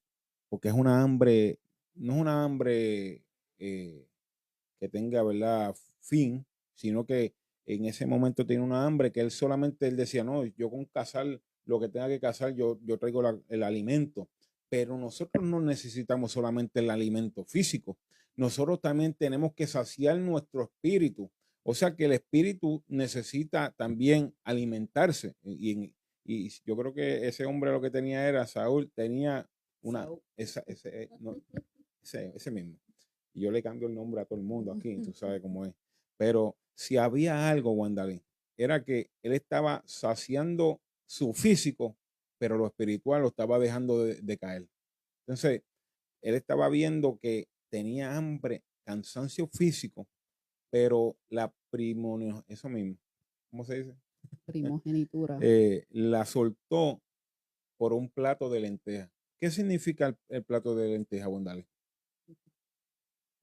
porque es una hambre, no es una hambre que tenga, ¿verdad?, fin, sino que en ese momento tenía una hambre que él decía, no, yo con cazar lo que tenga que cazar, yo traigo el alimento. Pero nosotros no necesitamos solamente el alimento físico, nosotros también tenemos que saciar nuestro espíritu. O sea que el espíritu necesita también alimentarse. Y yo creo que ese hombre lo que tenía era, Saúl, tenía una, Saúl. no, ese mismo. Y yo le cambio el nombre a todo el mundo aquí, tú sabes cómo es. Pero si había algo, Wandalín, era que él estaba saciando su físico, pero lo espiritual lo estaba dejando de caer. Entonces, él estaba viendo que tenía hambre, cansancio físico, pero eso mismo, ¿cómo se dice? Primogenitura. La soltó por un plato de lenteja. ¿Qué significa el plato de lenteja, Wandalín?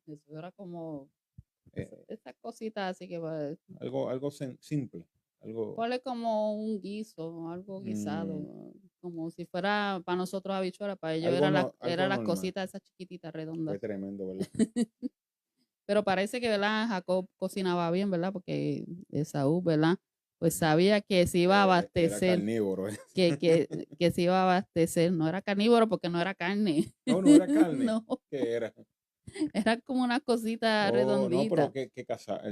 Eso era como Eh, esas cositas así que va. algo simple. Algo, ¿Cuál es como un guiso, algo guisado? Como si fuera para nosotros habichuela, para ellos algo, era algo las normal. cositas esas chiquititas redondas. Fue tremendo, ¿verdad? Pero parece que, ¿verdad? Jacob cocinaba bien, ¿verdad? Porque Esaú, ¿verdad? Pues sabía que se iba a Era abastecer, carnívoro. que se iba a abastecer. No era carnívoro porque no era carne. No era carne. No, ¿Qué era? era como una cosita No, pero redondita. ¿qué cazaba?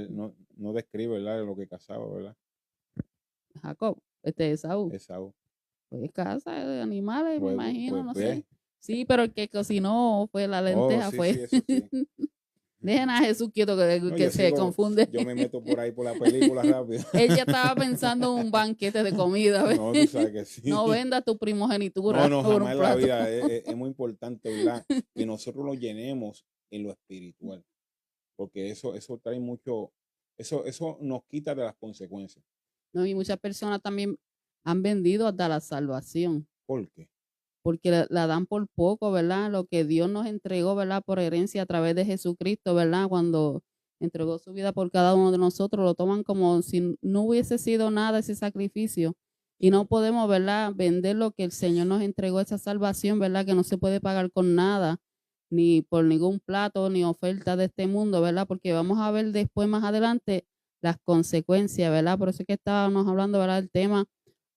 No describe, ¿verdad? Lo que cazaba, ¿verdad? Jacob, Esaú. Esaú. Pues caza animales, me imagino, no sé. Ve. Sí, pero el que cocinó fue la lenteja, Sí, fue. sí, eso sí. Dejen a Jesús quieto que Yo se confunde. Yo me meto por ahí por la película rápido. Ella estaba pensando en un banquete de comida. ¿Ves? No, tú sabes que sí. No venda tu primogenitura. No, por jamás un en la plato. vida. Es muy importante, ¿verdad? Que nosotros lo llenemos en lo espiritual. Porque eso trae mucho, eso nos quita de las consecuencias. No, y muchas personas también han vendido hasta la salvación. ¿Por qué? Porque la dan por poco, ¿verdad? Lo que Dios nos entregó, ¿verdad? Por herencia a través de Jesucristo, ¿verdad? Cuando entregó su vida por cada uno de nosotros, lo toman como si no hubiese sido nada ese sacrificio. Y no podemos, ¿verdad? Vender lo que el Señor nos entregó, esa salvación, ¿verdad? Que no se puede pagar con nada, ni por ningún plato, ni oferta de este mundo, ¿verdad? Porque vamos a ver después, más adelante, las consecuencias, ¿verdad? Por eso es que estábamos hablando, ¿verdad? Del tema,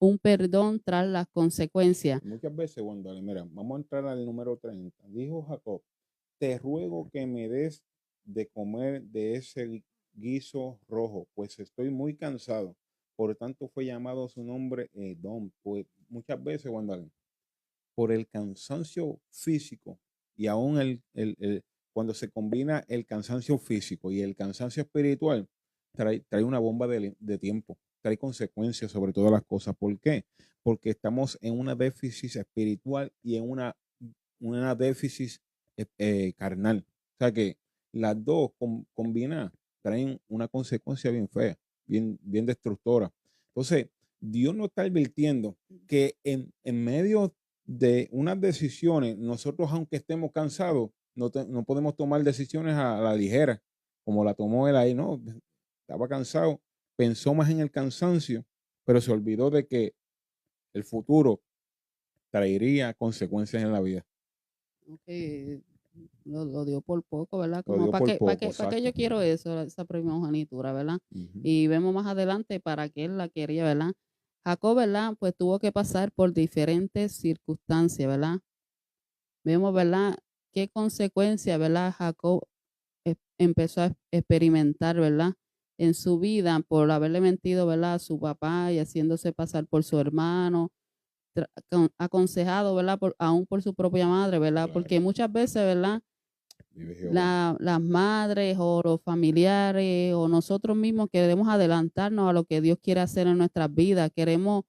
un perdón tras las consecuencias. Muchas veces, mira, vamos a entrar al número 30. Dijo Jacob, te ruego que me des de comer de ese guiso rojo, pues estoy muy cansado. Por tanto, fue llamado su nombre Edom. Pues muchas veces, por el cansancio físico y aún cuando se combina el cansancio físico y el cansancio espiritual, trae una bomba de tiempo, trae consecuencias sobre todas las cosas. ¿Por qué? Porque estamos en una déficit espiritual y en una déficit carnal. O sea que las dos combinadas traen una consecuencia bien fea, bien destructora. Entonces, Dios nos está advirtiendo que en medio de unas decisiones, nosotros aunque estemos cansados, no podemos tomar decisiones a la ligera, como la tomó él ahí, no, estaba cansado, pensó más en el cansancio, pero se olvidó de que el futuro traería consecuencias en la vida. Okay. Lo dio por poco, ¿verdad? Lo Como dio por poco, para qué yo quiero eso, esa primogenitura, ¿verdad? Ujú. Y vemos más adelante para qué él la quería, ¿verdad? Jacob, ¿verdad? Pues tuvo que pasar por diferentes circunstancias, ¿verdad? Vemos, ¿verdad? Qué consecuencias, ¿verdad? Jacob empezó a experimentar, ¿verdad? En su vida por haberle mentido, ¿verdad? A su papá y haciéndose pasar por su hermano, aconsejado, ¿verdad? Aún por su propia madre, ¿verdad? Claro. Porque muchas veces, ¿verdad? Las madres o los familiares o nosotros mismos queremos adelantarnos a lo que Dios quiere hacer en nuestras vidas. Queremos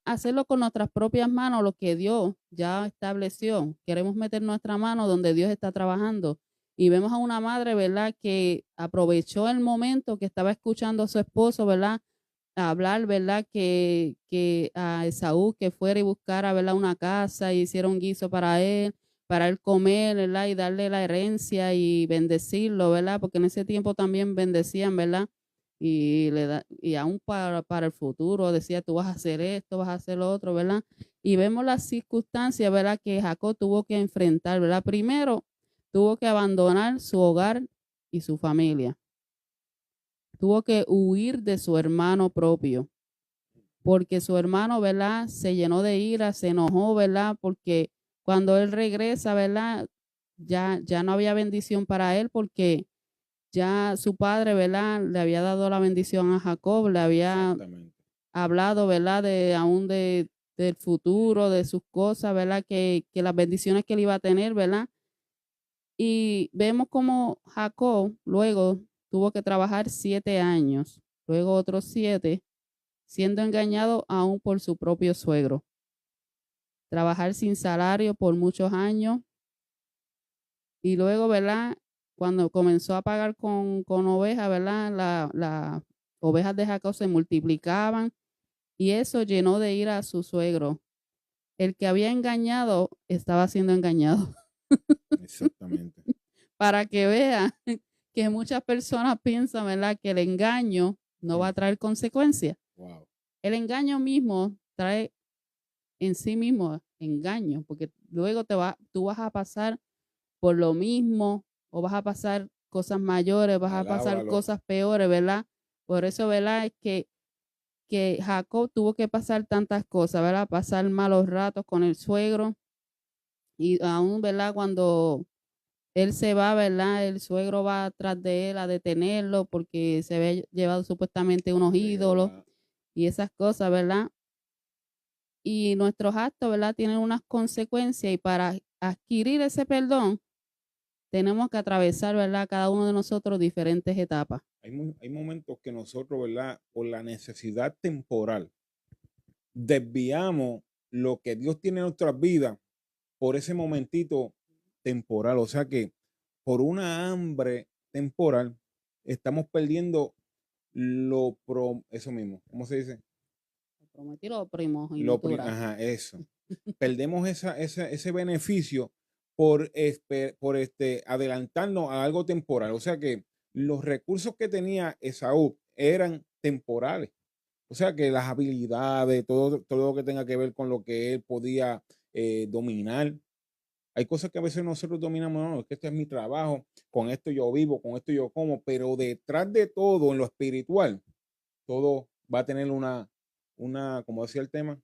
hacerlo con nuestras propias manos, lo que Dios ya estableció. Queremos meter nuestra mano donde Dios está trabajando. Y vemos a una madre, ¿verdad? Que aprovechó el momento que estaba escuchando a su esposo, ¿verdad? A hablar, ¿verdad? Que a Esaú que fuera y buscara, ¿verdad? Una casa y hiciera un guiso para él comer, ¿verdad? Y darle la herencia y bendecirlo, ¿verdad? Porque en ese tiempo también bendecían, ¿verdad? Y aún para el futuro decía, tú vas a hacer esto, vas a hacer lo otro, ¿verdad? Y vemos las circunstancias, ¿verdad? Que Jacob tuvo que enfrentar, ¿verdad? Primero, tuvo que abandonar su hogar y su familia. tuvo que huir de su hermano propio, porque su hermano, ¿verdad? Se llenó de ira, se enojó, ¿verdad? Porque cuando él regresa, ¿verdad? Ya no había bendición para él porque ya su padre, ¿verdad? Le había dado la bendición a Jacob, le había Exactamente. hablado, ¿verdad? Del futuro, de sus cosas, ¿verdad? Que las bendiciones que él iba a tener, ¿verdad? Y vemos como Jacob luego tuvo que trabajar 7 años, luego otros 7, siendo engañado aún por su propio suegro. Trabajar sin salario por muchos años y luego, ¿verdad? Cuando comenzó a pagar con ovejas, ¿verdad? Las ovejas de Jacob se multiplicaban y eso llenó de ira a su suegro. El que había engañado estaba siendo engañado. Exactamente. Para que vea que muchas personas piensan, ¿verdad? Que el engaño no va a traer consecuencias. Wow. El engaño mismo trae en sí mismo engaño, porque luego tú vas a pasar por lo mismo o vas a pasar cosas mayores, vas a pasar Alábalo. cosas peores, ¿verdad? Por eso, ¿verdad? Es que Jacob tuvo que pasar tantas cosas, ¿verdad? Pasar malos ratos con el suegro y aún, ¿verdad? Cuando él se va, ¿verdad? El suegro va atrás de él a detenerlo porque se había llevado supuestamente unos ídolos y esas cosas, ¿verdad? Y nuestros actos, ¿verdad? Tienen unas consecuencias y para adquirir ese perdón tenemos que atravesar, ¿verdad? Cada uno de nosotros diferentes etapas. Hay momentos que nosotros, ¿verdad? Por la necesidad temporal, desviamos lo que Dios tiene en nuestras vidas por ese momentito temporal. O sea que por una hambre temporal estamos perdiendo eso mismo. ¿Cómo se dice? Prometido primogenitura. Ajá, eso. Perdemos ese beneficio por adelantarnos a algo temporal. O sea que los recursos que tenía Esaú eran temporales. O sea que las habilidades, todo lo que tenga que ver con lo que él podía dominar. Hay cosas que a veces nosotros dominamos, no, es que este es mi trabajo, con esto yo vivo, con esto yo como, pero detrás de todo, en lo espiritual, todo va a tener como decía el tema,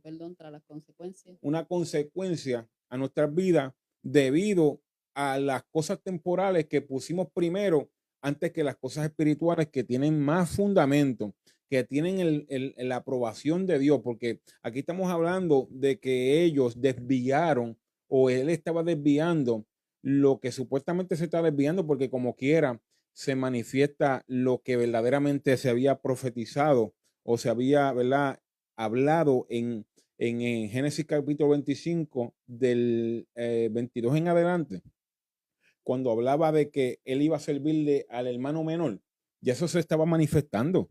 Perdón, tras las consecuencias. una consecuencia a nuestras vidas debido a las cosas temporales que pusimos primero antes que las cosas espirituales que tienen más fundamento, que tienen la aprobación de Dios, porque aquí estamos hablando de que ellos desviaron o él estaba desviando lo que supuestamente se está desviando, porque como quiera se manifiesta lo que verdaderamente se había profetizado o se había, ¿verdad?, hablado en Génesis capítulo 25 del 22 en adelante, cuando hablaba de que él iba a servirle al hermano menor, ya eso se estaba manifestando.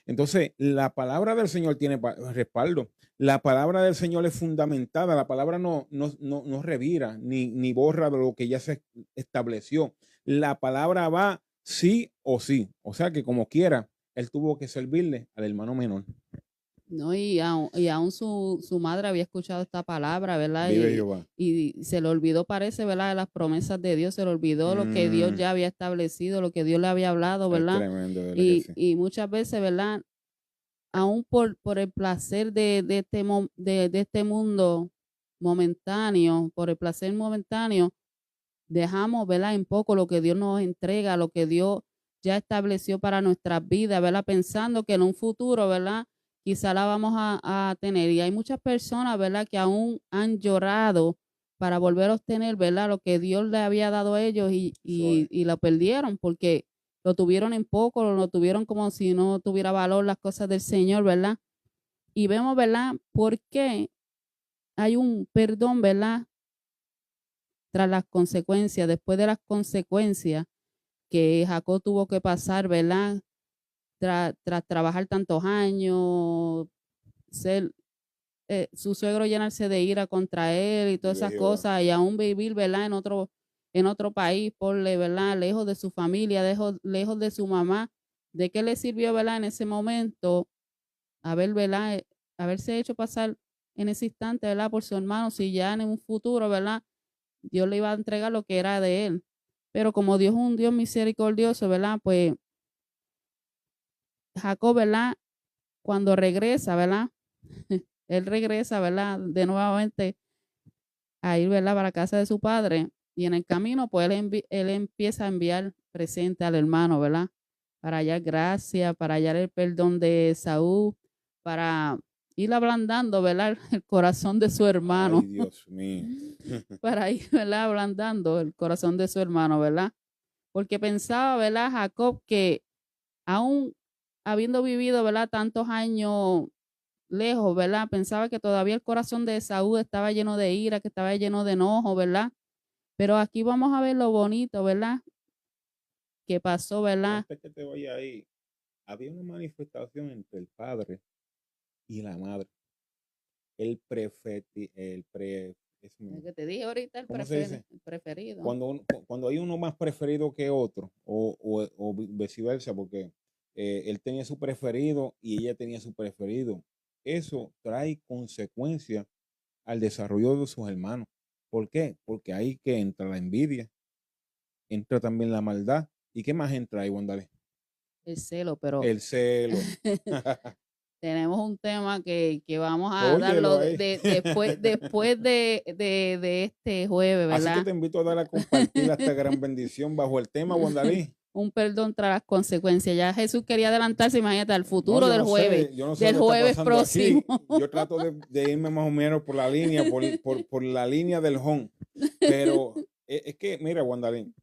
Entonces, la palabra del Señor tiene respaldo. La palabra del Señor es fundamentada. La palabra no revira ni borra de lo que ya se estableció. La palabra va sí o sí. O sea que como quiera, él tuvo que servirle al hermano menor. No, y aún su madre había escuchado esta palabra, ¿verdad? Vive Jehová. Y se le olvidó, parece, ¿verdad? De las promesas de Dios, se le olvidó lo que Dios ya había establecido, lo que Dios le había hablado, Es ¿verdad? tremendo, de verdad que Y, sí. y muchas veces, ¿verdad? Aún por el placer de este mundo momentáneo, por el placer momentáneo, dejamos, ¿verdad? En poco lo que Dios nos entrega, lo que Dios ya estableció para nuestras vidas, ¿verdad? Pensando que en un futuro, ¿verdad? Quizá la vamos a tener. Y hay muchas personas, ¿verdad? Que aún han llorado para volver a obtener, ¿verdad? Lo que Dios le había dado a ellos y lo perdieron porque lo tuvieron en poco, lo tuvieron como si no tuviera valor las cosas del Señor, ¿verdad? Y vemos, ¿verdad? ¿Por qué hay un perdón, ¿verdad? Tras las consecuencias, después de las consecuencias que Jacob tuvo que pasar, ¿verdad? Tras trabajar tantos años, ser, su suegro llenarse de ira contra él y todas esas cosas, y aún vivir, ¿verdad? En otro país, ¿verdad? Lejos de su familia, lejos de su mamá. ¿De qué le sirvió, ¿verdad? En ese momento, ¿verdad? Haberse hecho pasar en ese instante, ¿verdad? Por su hermano, si ya en un futuro, ¿verdad? Dios le iba a entregar lo que era de él. Pero como Dios es un Dios misericordioso, ¿verdad? Pues Jacob, ¿verdad? Cuando regresa, ¿verdad? Él regresa, ¿verdad? De nuevamente a ir, ¿verdad? Para la casa de su padre. Y en el camino, pues él empieza a enviar presente al hermano, ¿verdad? Para hallar gracia, para hallar el perdón de Saúl, para ir ablandando, ¿verdad? El corazón de su hermano. Ay, Dios mío. Para ir, ¿verdad? Ablandando el corazón de su hermano, ¿verdad? Porque pensaba, ¿verdad? Jacob que aún habiendo vivido, ¿verdad? Tantos años lejos, ¿verdad? Pensaba que todavía el corazón de Saúl estaba lleno de ira, que estaba lleno de enojo, ¿verdad? Pero aquí vamos a ver lo bonito, ¿verdad? Que pasó, ¿verdad? Antes que te vaya ahí, había una manifestación entre el padre y la madre. El prefeti, el pre, eso El mismo. que te dije ahorita, ¿Cómo se dice? el preferido. Cuando hay uno más preferido que otro, o viceversa, porque él tenía su preferido y ella tenía su preferido, eso trae consecuencias al desarrollo de sus hermanos. ¿Por qué? Porque ahí que entra la envidia, entra también la maldad. ¿Y qué más entra ahí, Wandale? El celo, pero El celo. tenemos un tema que vamos a Óyelo darlo ahí. después de este jueves, Así que ¿verdad? te invito a dar a compartir esta gran bendición bajo el tema, Wandalí. Un perdón tras las consecuencias. Ya Jesús quería adelantarse, imagínate, al No, futuro del jueves, yo no sé lo del que está jueves pasando próximo. aquí. Yo trato de irme más o menos por la línea, por la línea del home. Pero es que, mira, Wandalín,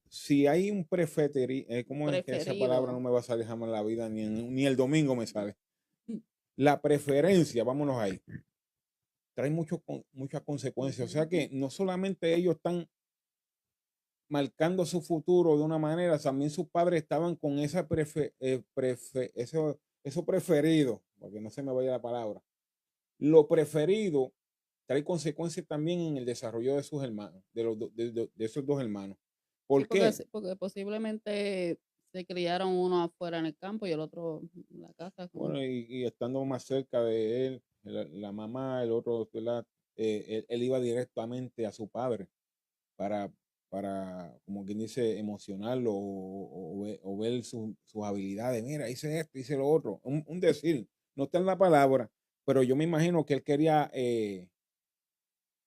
si hay un ¿cómo es que esa palabra no Preferido. me va a salir jamás en la vida? Ni el domingo me sale. La preferencia, vámonos ahí, trae muchas consecuencias. O sea que no solamente ellos están marcando su futuro de una manera, también sus padres estaban con eso preferido, porque no se me vaya la palabra. Lo preferido trae consecuencias también en el desarrollo de sus hermanos, de esos dos hermanos. Sí, ¿Por qué? porque posiblemente se criaron uno afuera en el campo y el otro en la casa. Bueno, y estando más cerca de él, la mamá, el otro, ¿verdad? Él iba directamente a su padre para, como quien dice, emocionarlo o ver sus habilidades. Mira, hice esto, hice lo otro. Un decir, no está en la palabra, pero yo me imagino que él quería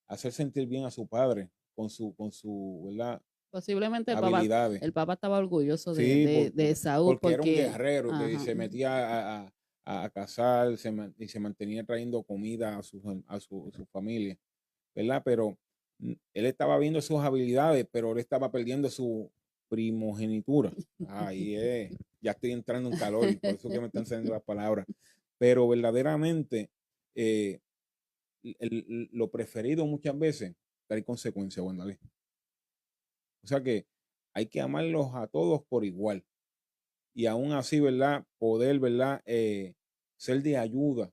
hacer sentir bien a su padre con su, ¿verdad? Posiblemente Habilidades. el papá estaba orgulloso Sí, de Saúl porque era un porque, guerrero que ajá, se metía a cazar y se mantenía trayendo comida a su familia, ¿verdad? Pero él estaba viendo sus habilidades, pero él estaba perdiendo su primogenitura. Ahí es, ya estoy entrando en calor, por eso que me están saliendo las palabras. Pero verdaderamente, eh, lo preferido muchas veces trae consecuencias, Wendalí. O sea que hay que amarlos a todos por igual. Y aún así, ¿verdad? Poder, ¿verdad? Ser de ayuda.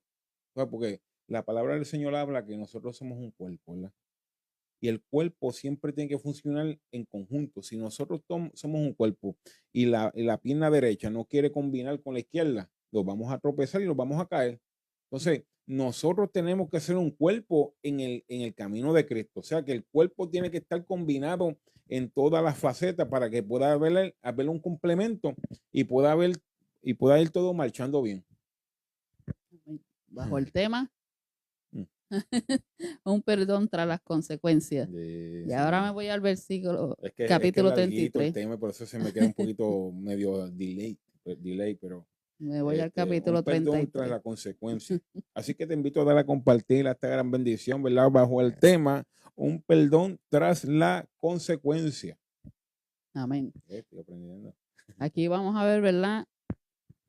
O sea, porque la palabra del Señor habla que nosotros somos un cuerpo, ¿verdad? Y el cuerpo siempre tiene que funcionar en conjunto. Si nosotros somos un cuerpo y la pierna derecha no quiere combinar con la izquierda, los vamos a tropezar y los vamos a caer. Entonces, nosotros tenemos que ser un cuerpo en el camino de Cristo. O sea, que el cuerpo tiene que estar combinado en todas las facetas para que pueda haber un complemento y pueda ir todo marchando bien. bajo el tema, Mm. un perdón tras las consecuencias. Y ahora me voy al versículo, Es que capítulo larguito el 33. tema, por eso se me queda un poquito medio delay, pero Me voy al capítulo un perdón tras 33. la consecuencia. Así que te invito a dar a compartir esta gran bendición, ¿verdad? Bajo el tema, un perdón tras la consecuencia. Amén. Estoy aprendiendo. Aquí vamos a ver, ¿verdad?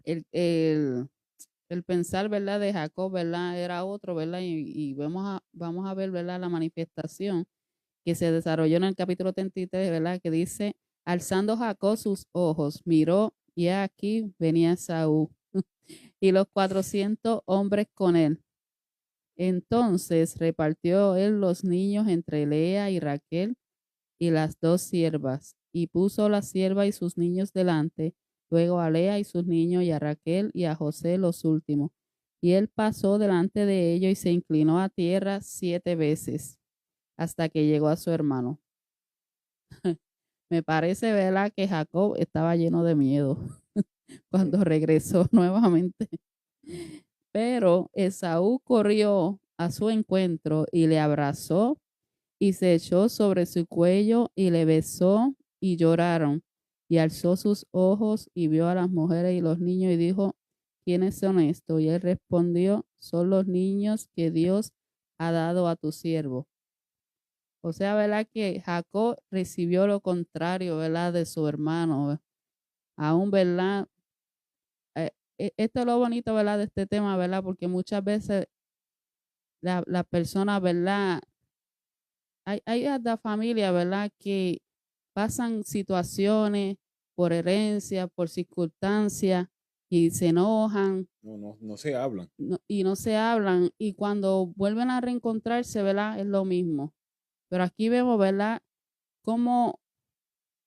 El pensar, ¿verdad? De Jacob, ¿verdad? Era otro, ¿verdad? Y vamos a ver, ¿verdad? La manifestación que se desarrolló en el capítulo 33, ¿verdad? Que dice, alzando Jacob sus ojos, miró y aquí venía Saúl y los 400 hombres con él. Entonces repartió él los niños entre Lea y Raquel y las dos siervas, y puso la sierva y sus niños delante, luego a Lea y sus niños, y a Raquel y a José los últimos. Y él pasó delante de ellos y se inclinó a tierra 7 veces, hasta que llegó a su hermano. Me parece, ¿verdad?, que Jacob estaba lleno de miedo cuando regresó nuevamente. Pero Esaú corrió a su encuentro y le abrazó y se echó sobre su cuello y le besó y lloraron. Y alzó sus ojos y vio a las mujeres y los niños y dijo, ¿quiénes son estos? Y él respondió, son los niños que Dios ha dado a tu siervo. O sea, ¿verdad? Que Jacob recibió lo contrario, ¿verdad? De su hermano. Aún, ¿verdad? Esto es lo bonito, ¿verdad? De este tema, ¿verdad? Porque muchas veces la persona, ¿verdad? Hay hasta familias, ¿verdad? Que pasan situaciones por herencia, por circunstancias y se enojan No se hablan. y no se hablan. Y cuando vuelven a reencontrarse, ¿verdad? Es lo mismo. Pero aquí vemos, ¿verdad? Cómo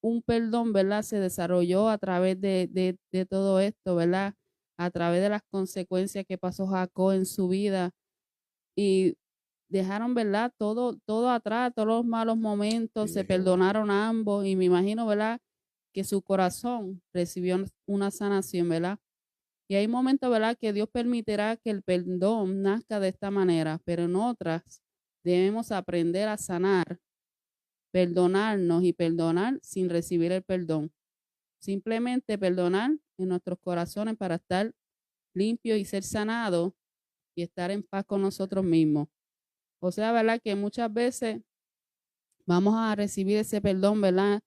un perdón, ¿verdad? Se desarrolló a través de todo esto, ¿verdad? A través de las consecuencias que pasó Jacob en su vida y dejaron, ¿verdad? Todo atrás, todos los malos momentos, Sí, se Jehová. perdonaron a ambos y me imagino, ¿verdad? Que su corazón recibió una sanación, ¿verdad? Y hay momentos, ¿verdad? Que Dios permitirá que el perdón nazca de esta manera, pero en otras debemos aprender a sanar, perdonarnos y perdonar sin recibir el perdón. Simplemente perdonar en nuestros corazones para estar limpios y ser sanados y estar en paz con nosotros mismos. O sea, ¿verdad? Que muchas veces vamos a recibir ese perdón, ¿verdad?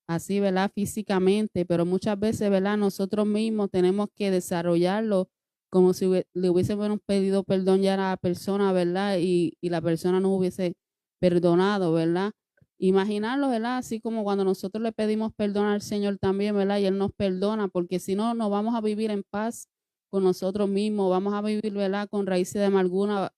Así, ¿verdad? Físicamente, pero muchas veces, ¿verdad? Nosotros mismos tenemos que desarrollarlo como si le hubiésemos pedido perdón ya a la persona, ¿verdad? Y la persona nos hubiese perdonado, ¿verdad? Imaginarlo, ¿verdad? Así como cuando nosotros le pedimos perdón al Señor también, ¿verdad? Y Él nos perdona, porque si no, no vamos a vivir en paz con nosotros mismos, vamos a vivir, ¿verdad? Con raíces de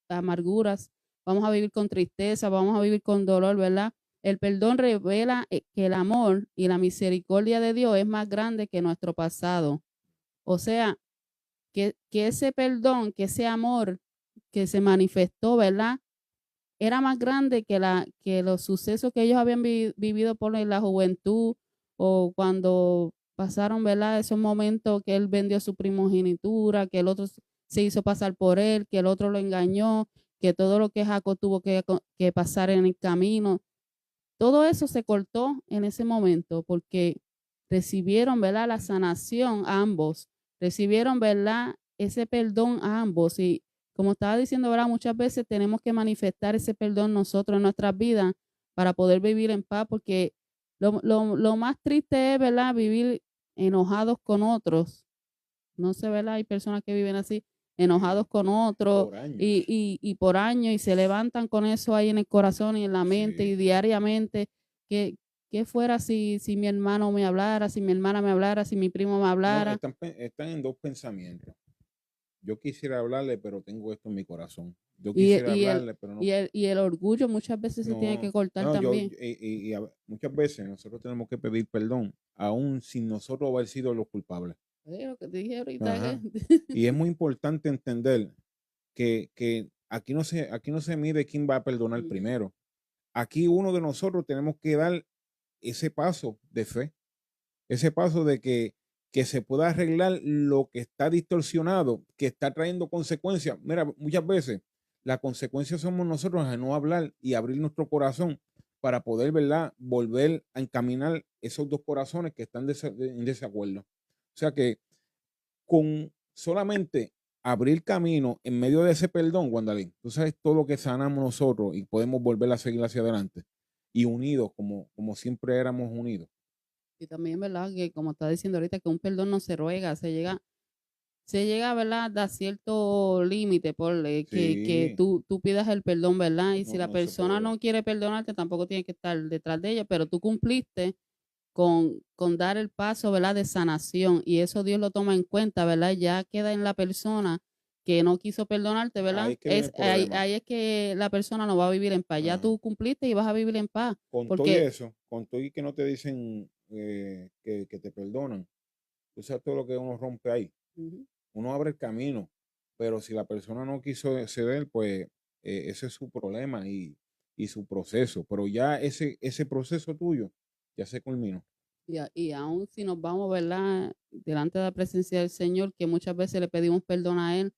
amarguras, vamos a vivir con tristeza, vamos a vivir con dolor, ¿verdad? El perdón revela que el amor y la misericordia de Dios es más grande que nuestro pasado. O sea, que ese perdón, que ese amor que se manifestó, ¿verdad? Era más grande que los sucesos que ellos habían vivido por la juventud o cuando pasaron, ¿verdad? Esos momentos que él vendió su primogenitura, que el otro se hizo pasar por él, que el otro lo engañó, que todo lo que Jacob tuvo que pasar en el camino. Todo eso se cortó en ese momento porque recibieron, ¿verdad? La sanación a ambos, recibieron, ¿verdad? Ese perdón a ambos. Y como estaba diciendo, ¿verdad? Muchas veces tenemos que manifestar ese perdón nosotros en nuestras vidas para poder vivir en paz, porque lo más triste es, ¿verdad? Vivir enojados con otros. No sé, ¿verdad? Hay personas que viven así, enojados con otros Por años. y por años y se levantan con eso ahí en el corazón y en la mente y Sí. diariamente. ¿Qué fuera si mi hermano me hablara, si mi hermana me hablara, si mi primo me No, hablara? están en dos pensamientos. Yo quisiera hablarle, pero tengo esto en mi corazón. Yo Y, quisiera y, el, hablarle, pero no. y el orgullo muchas veces se tiene que No, cortar no, también. muchas veces nosotros tenemos que pedir perdón, aún sin nosotros haber sido los culpables. Lo que te dije ahorita, Ajá. Y es muy importante entender que aquí no se mide quién va a perdonar Ujú. primero. Aquí uno de nosotros tenemos que dar ese paso de fe, ese paso de que se pueda arreglar lo que está distorsionado, que está trayendo consecuencias. Mira, muchas veces las consecuencias somos nosotros a no hablar y abrir nuestro corazón para poder, ¿verdad?, volver a encaminar esos dos corazones que están en desacuerdo. O sea que con solamente abrir camino en medio de ese perdón, Wandalín, tú sabes todo lo que sanamos nosotros y podemos volver a seguir hacia adelante y unidos como siempre éramos unidos. Y también, ¿verdad? Que como está diciendo ahorita, que un perdón no se ruega, se llega, ¿verdad? A cierto límite, que Sí, tú pidas el perdón, ¿verdad? Y si no, la no se persona puede. no quiere perdonarte, tampoco tiene que estar detrás de ella, pero tú cumpliste con dar el paso, ¿verdad? De sanación y eso Dios lo toma en cuenta, ¿verdad? Ya queda en la persona que no quiso perdonarte, Ahí ¿verdad? es que viene el problema. Ahí es que la persona no va a vivir en paz. Ya Ajá. tú cumpliste y vas a vivir en paz, Con todo y porque eso, con todo y que no te dicen que te perdonan, tú sabes todo lo que uno rompe ahí. ujú, Uno abre el camino, pero si la persona no quiso ceder, pues ese es su problema y su proceso. Pero ya ese proceso tuyo ya se culminó. Y aún si nos vamos, ¿verdad? Delante de la presencia del Señor, que muchas veces le pedimos perdón a Él,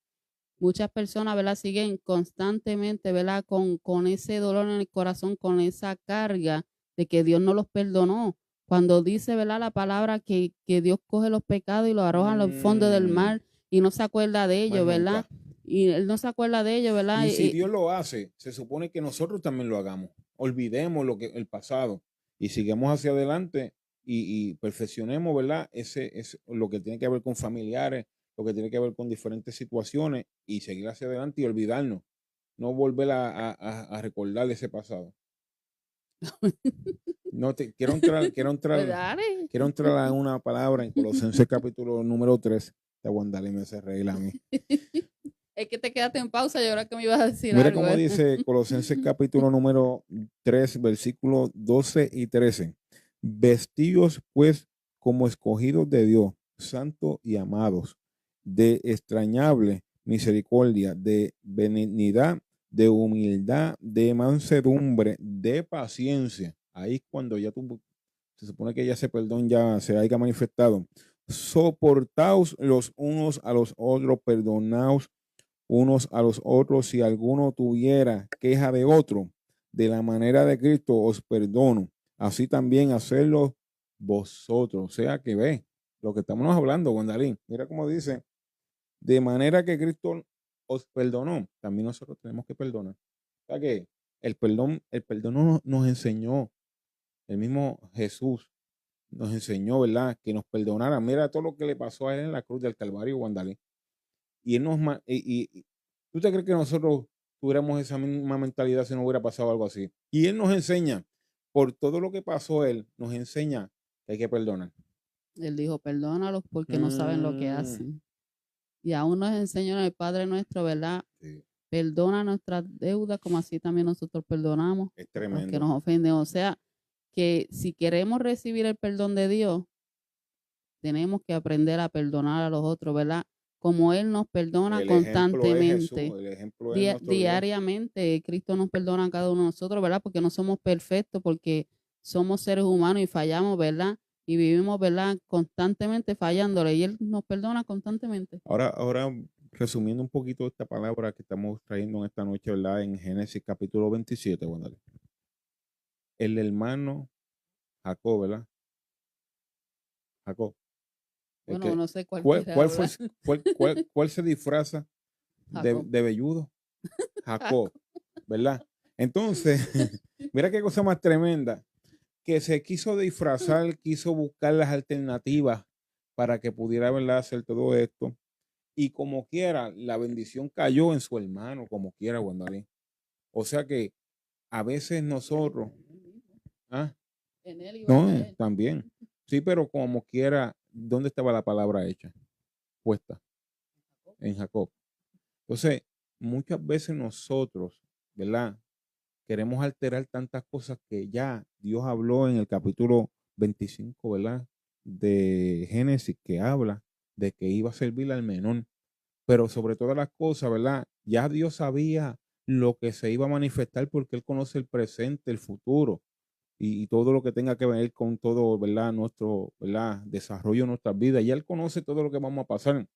muchas personas, ¿verdad? Siguen constantemente, ¿verdad? Con ese dolor en el corazón, con esa carga de que Dios no los perdonó. Cuando dice, ¿verdad? La palabra que Dios coge los pecados y los arroja al fondo del mar y no se acuerda de Más ellos, ¿verdad? nunca. Y Él no se acuerda de ellos, ¿verdad? Y si Dios lo hace, se supone que nosotros también lo hagamos. Olvidemos el pasado y sigamos hacia adelante y perfeccionemos, ¿verdad? Ese es lo que tiene que ver con familiares, lo que tiene que ver con diferentes situaciones y seguir hacia adelante y olvidarnos, no volver a recordar ese pasado. No te quiero entrar, Pues dale. quiero entrar a una palabra en Colosenses capítulo número 3. Te aguantaré y me hace reír a mí. Es que te quedaste en pausa y ahora que me ibas a decir Mira algo. cómo dice Colosenses capítulo número 3, versículos 12 y 13. Vestidos pues como escogidos de Dios, santos y amados, de extrañable misericordia, de benignidad, de humildad, de mansedumbre, de paciencia. Ahí cuando ya tú, se supone que ya ese perdón ya se haya manifestado. Soportaos los unos a los otros, perdonaos unos a los otros, si alguno tuviera queja de otro, de la manera de Cristo os perdono, así también hacerlo vosotros. O sea que ve lo que estamos hablando, Gwendalín. Mira cómo dice, de manera que Cristo os perdonó, también nosotros tenemos que perdonar. O sea que el perdón nos enseñó, el mismo Jesús nos enseñó, ¿verdad? Que nos perdonara. Mira todo lo que le pasó a él en la cruz del Calvario, Gwendalín. Y él ¿tú te crees que nosotros tuviéramos esa misma mentalidad si no hubiera pasado algo así? Y él nos enseña, por todo lo que pasó él, nos enseña que hay que perdonar. Él dijo, perdónalos porque no saben lo que hacen. Y aún nos enseña el Padre nuestro, ¿verdad? Sí. Perdona nuestras deudas como así también nosotros perdonamos Es a los que tremendo. nos ofenden. O sea, que si queremos recibir el perdón de Dios, tenemos que aprender a perdonar a los otros, ¿verdad? Como Él nos perdona El ejemplo es Jesús, constantemente. el ejemplo es nuestro Dios. Diariamente, Cristo nos perdona a cada uno de nosotros, ¿verdad? Porque no somos perfectos, porque somos seres humanos y fallamos, ¿verdad? Y vivimos, ¿verdad? Constantemente fallándole y Él nos perdona constantemente. Ahora, resumiendo un poquito esta palabra que estamos trayendo en esta noche, ¿verdad? En Génesis capítulo 27, bueno, el hermano Jacob, ¿verdad? Jacob. Bueno, no sé cuál ¿Cuál se disfraza de velludo? Jacob, ¿verdad? Entonces, mira qué cosa más tremenda, que se quiso disfrazar, quiso buscar las alternativas para que pudiera, ¿verdad?, hacer todo esto. Y como quiera, la bendición cayó en su hermano, como quiera, Gwendalín. O sea que a veces nosotros, en él iba a caer. También, sí, pero como quiera, ¿dónde estaba la palabra hecha? Puesta en Jacob. Entonces, muchas veces nosotros, ¿verdad?, queremos alterar tantas cosas que ya Dios habló en el capítulo 25, ¿verdad?, de Génesis, que habla de que iba a servir al menor. Pero sobre todas las cosas, ¿verdad?, ya Dios sabía lo que se iba a manifestar porque Él conoce el presente, el futuro y todo lo que tenga que ver con todo, ¿verdad?, nuestro, ¿verdad?, desarrollo de nuestras vidas. Y Él conoce todo lo que vamos a pasar.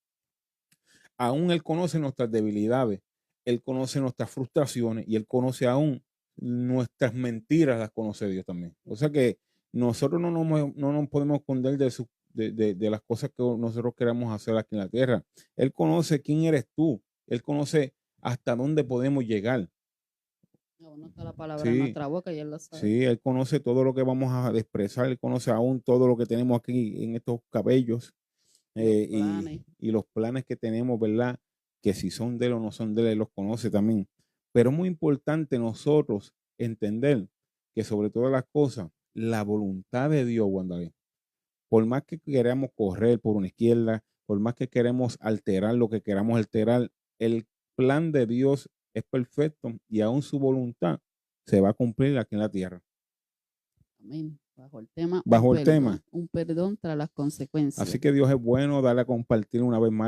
Aún Él conoce nuestras debilidades, Él conoce nuestras frustraciones y Él conoce aún nuestras mentiras, las conoce Dios también. O sea que nosotros no nos podemos esconder de las cosas que nosotros queremos hacer aquí en la tierra. Él conoce quién eres tú, Él conoce hasta dónde podemos llegar. No está la palabra en nuestra boca y Él lo sabe. Sí, Él conoce todo lo que vamos a expresar, Él conoce aún todo lo que tenemos aquí en estos cabellos. Y los planes que tenemos, ¿verdad? Que si son de él o no son de él los conoce también. Pero es muy importante nosotros entender que sobre todas las cosas, la voluntad de Dios, Wandaví, por más que queramos correr por una izquierda, por más que queremos alterar lo que queramos alterar, el plan de Dios es perfecto y aún su voluntad se va a cumplir aquí en la tierra. Amén. Bajo el tema. Bajo el tema. Un perdón tras las consecuencias. Así que Dios es bueno, darle a compartir una vez más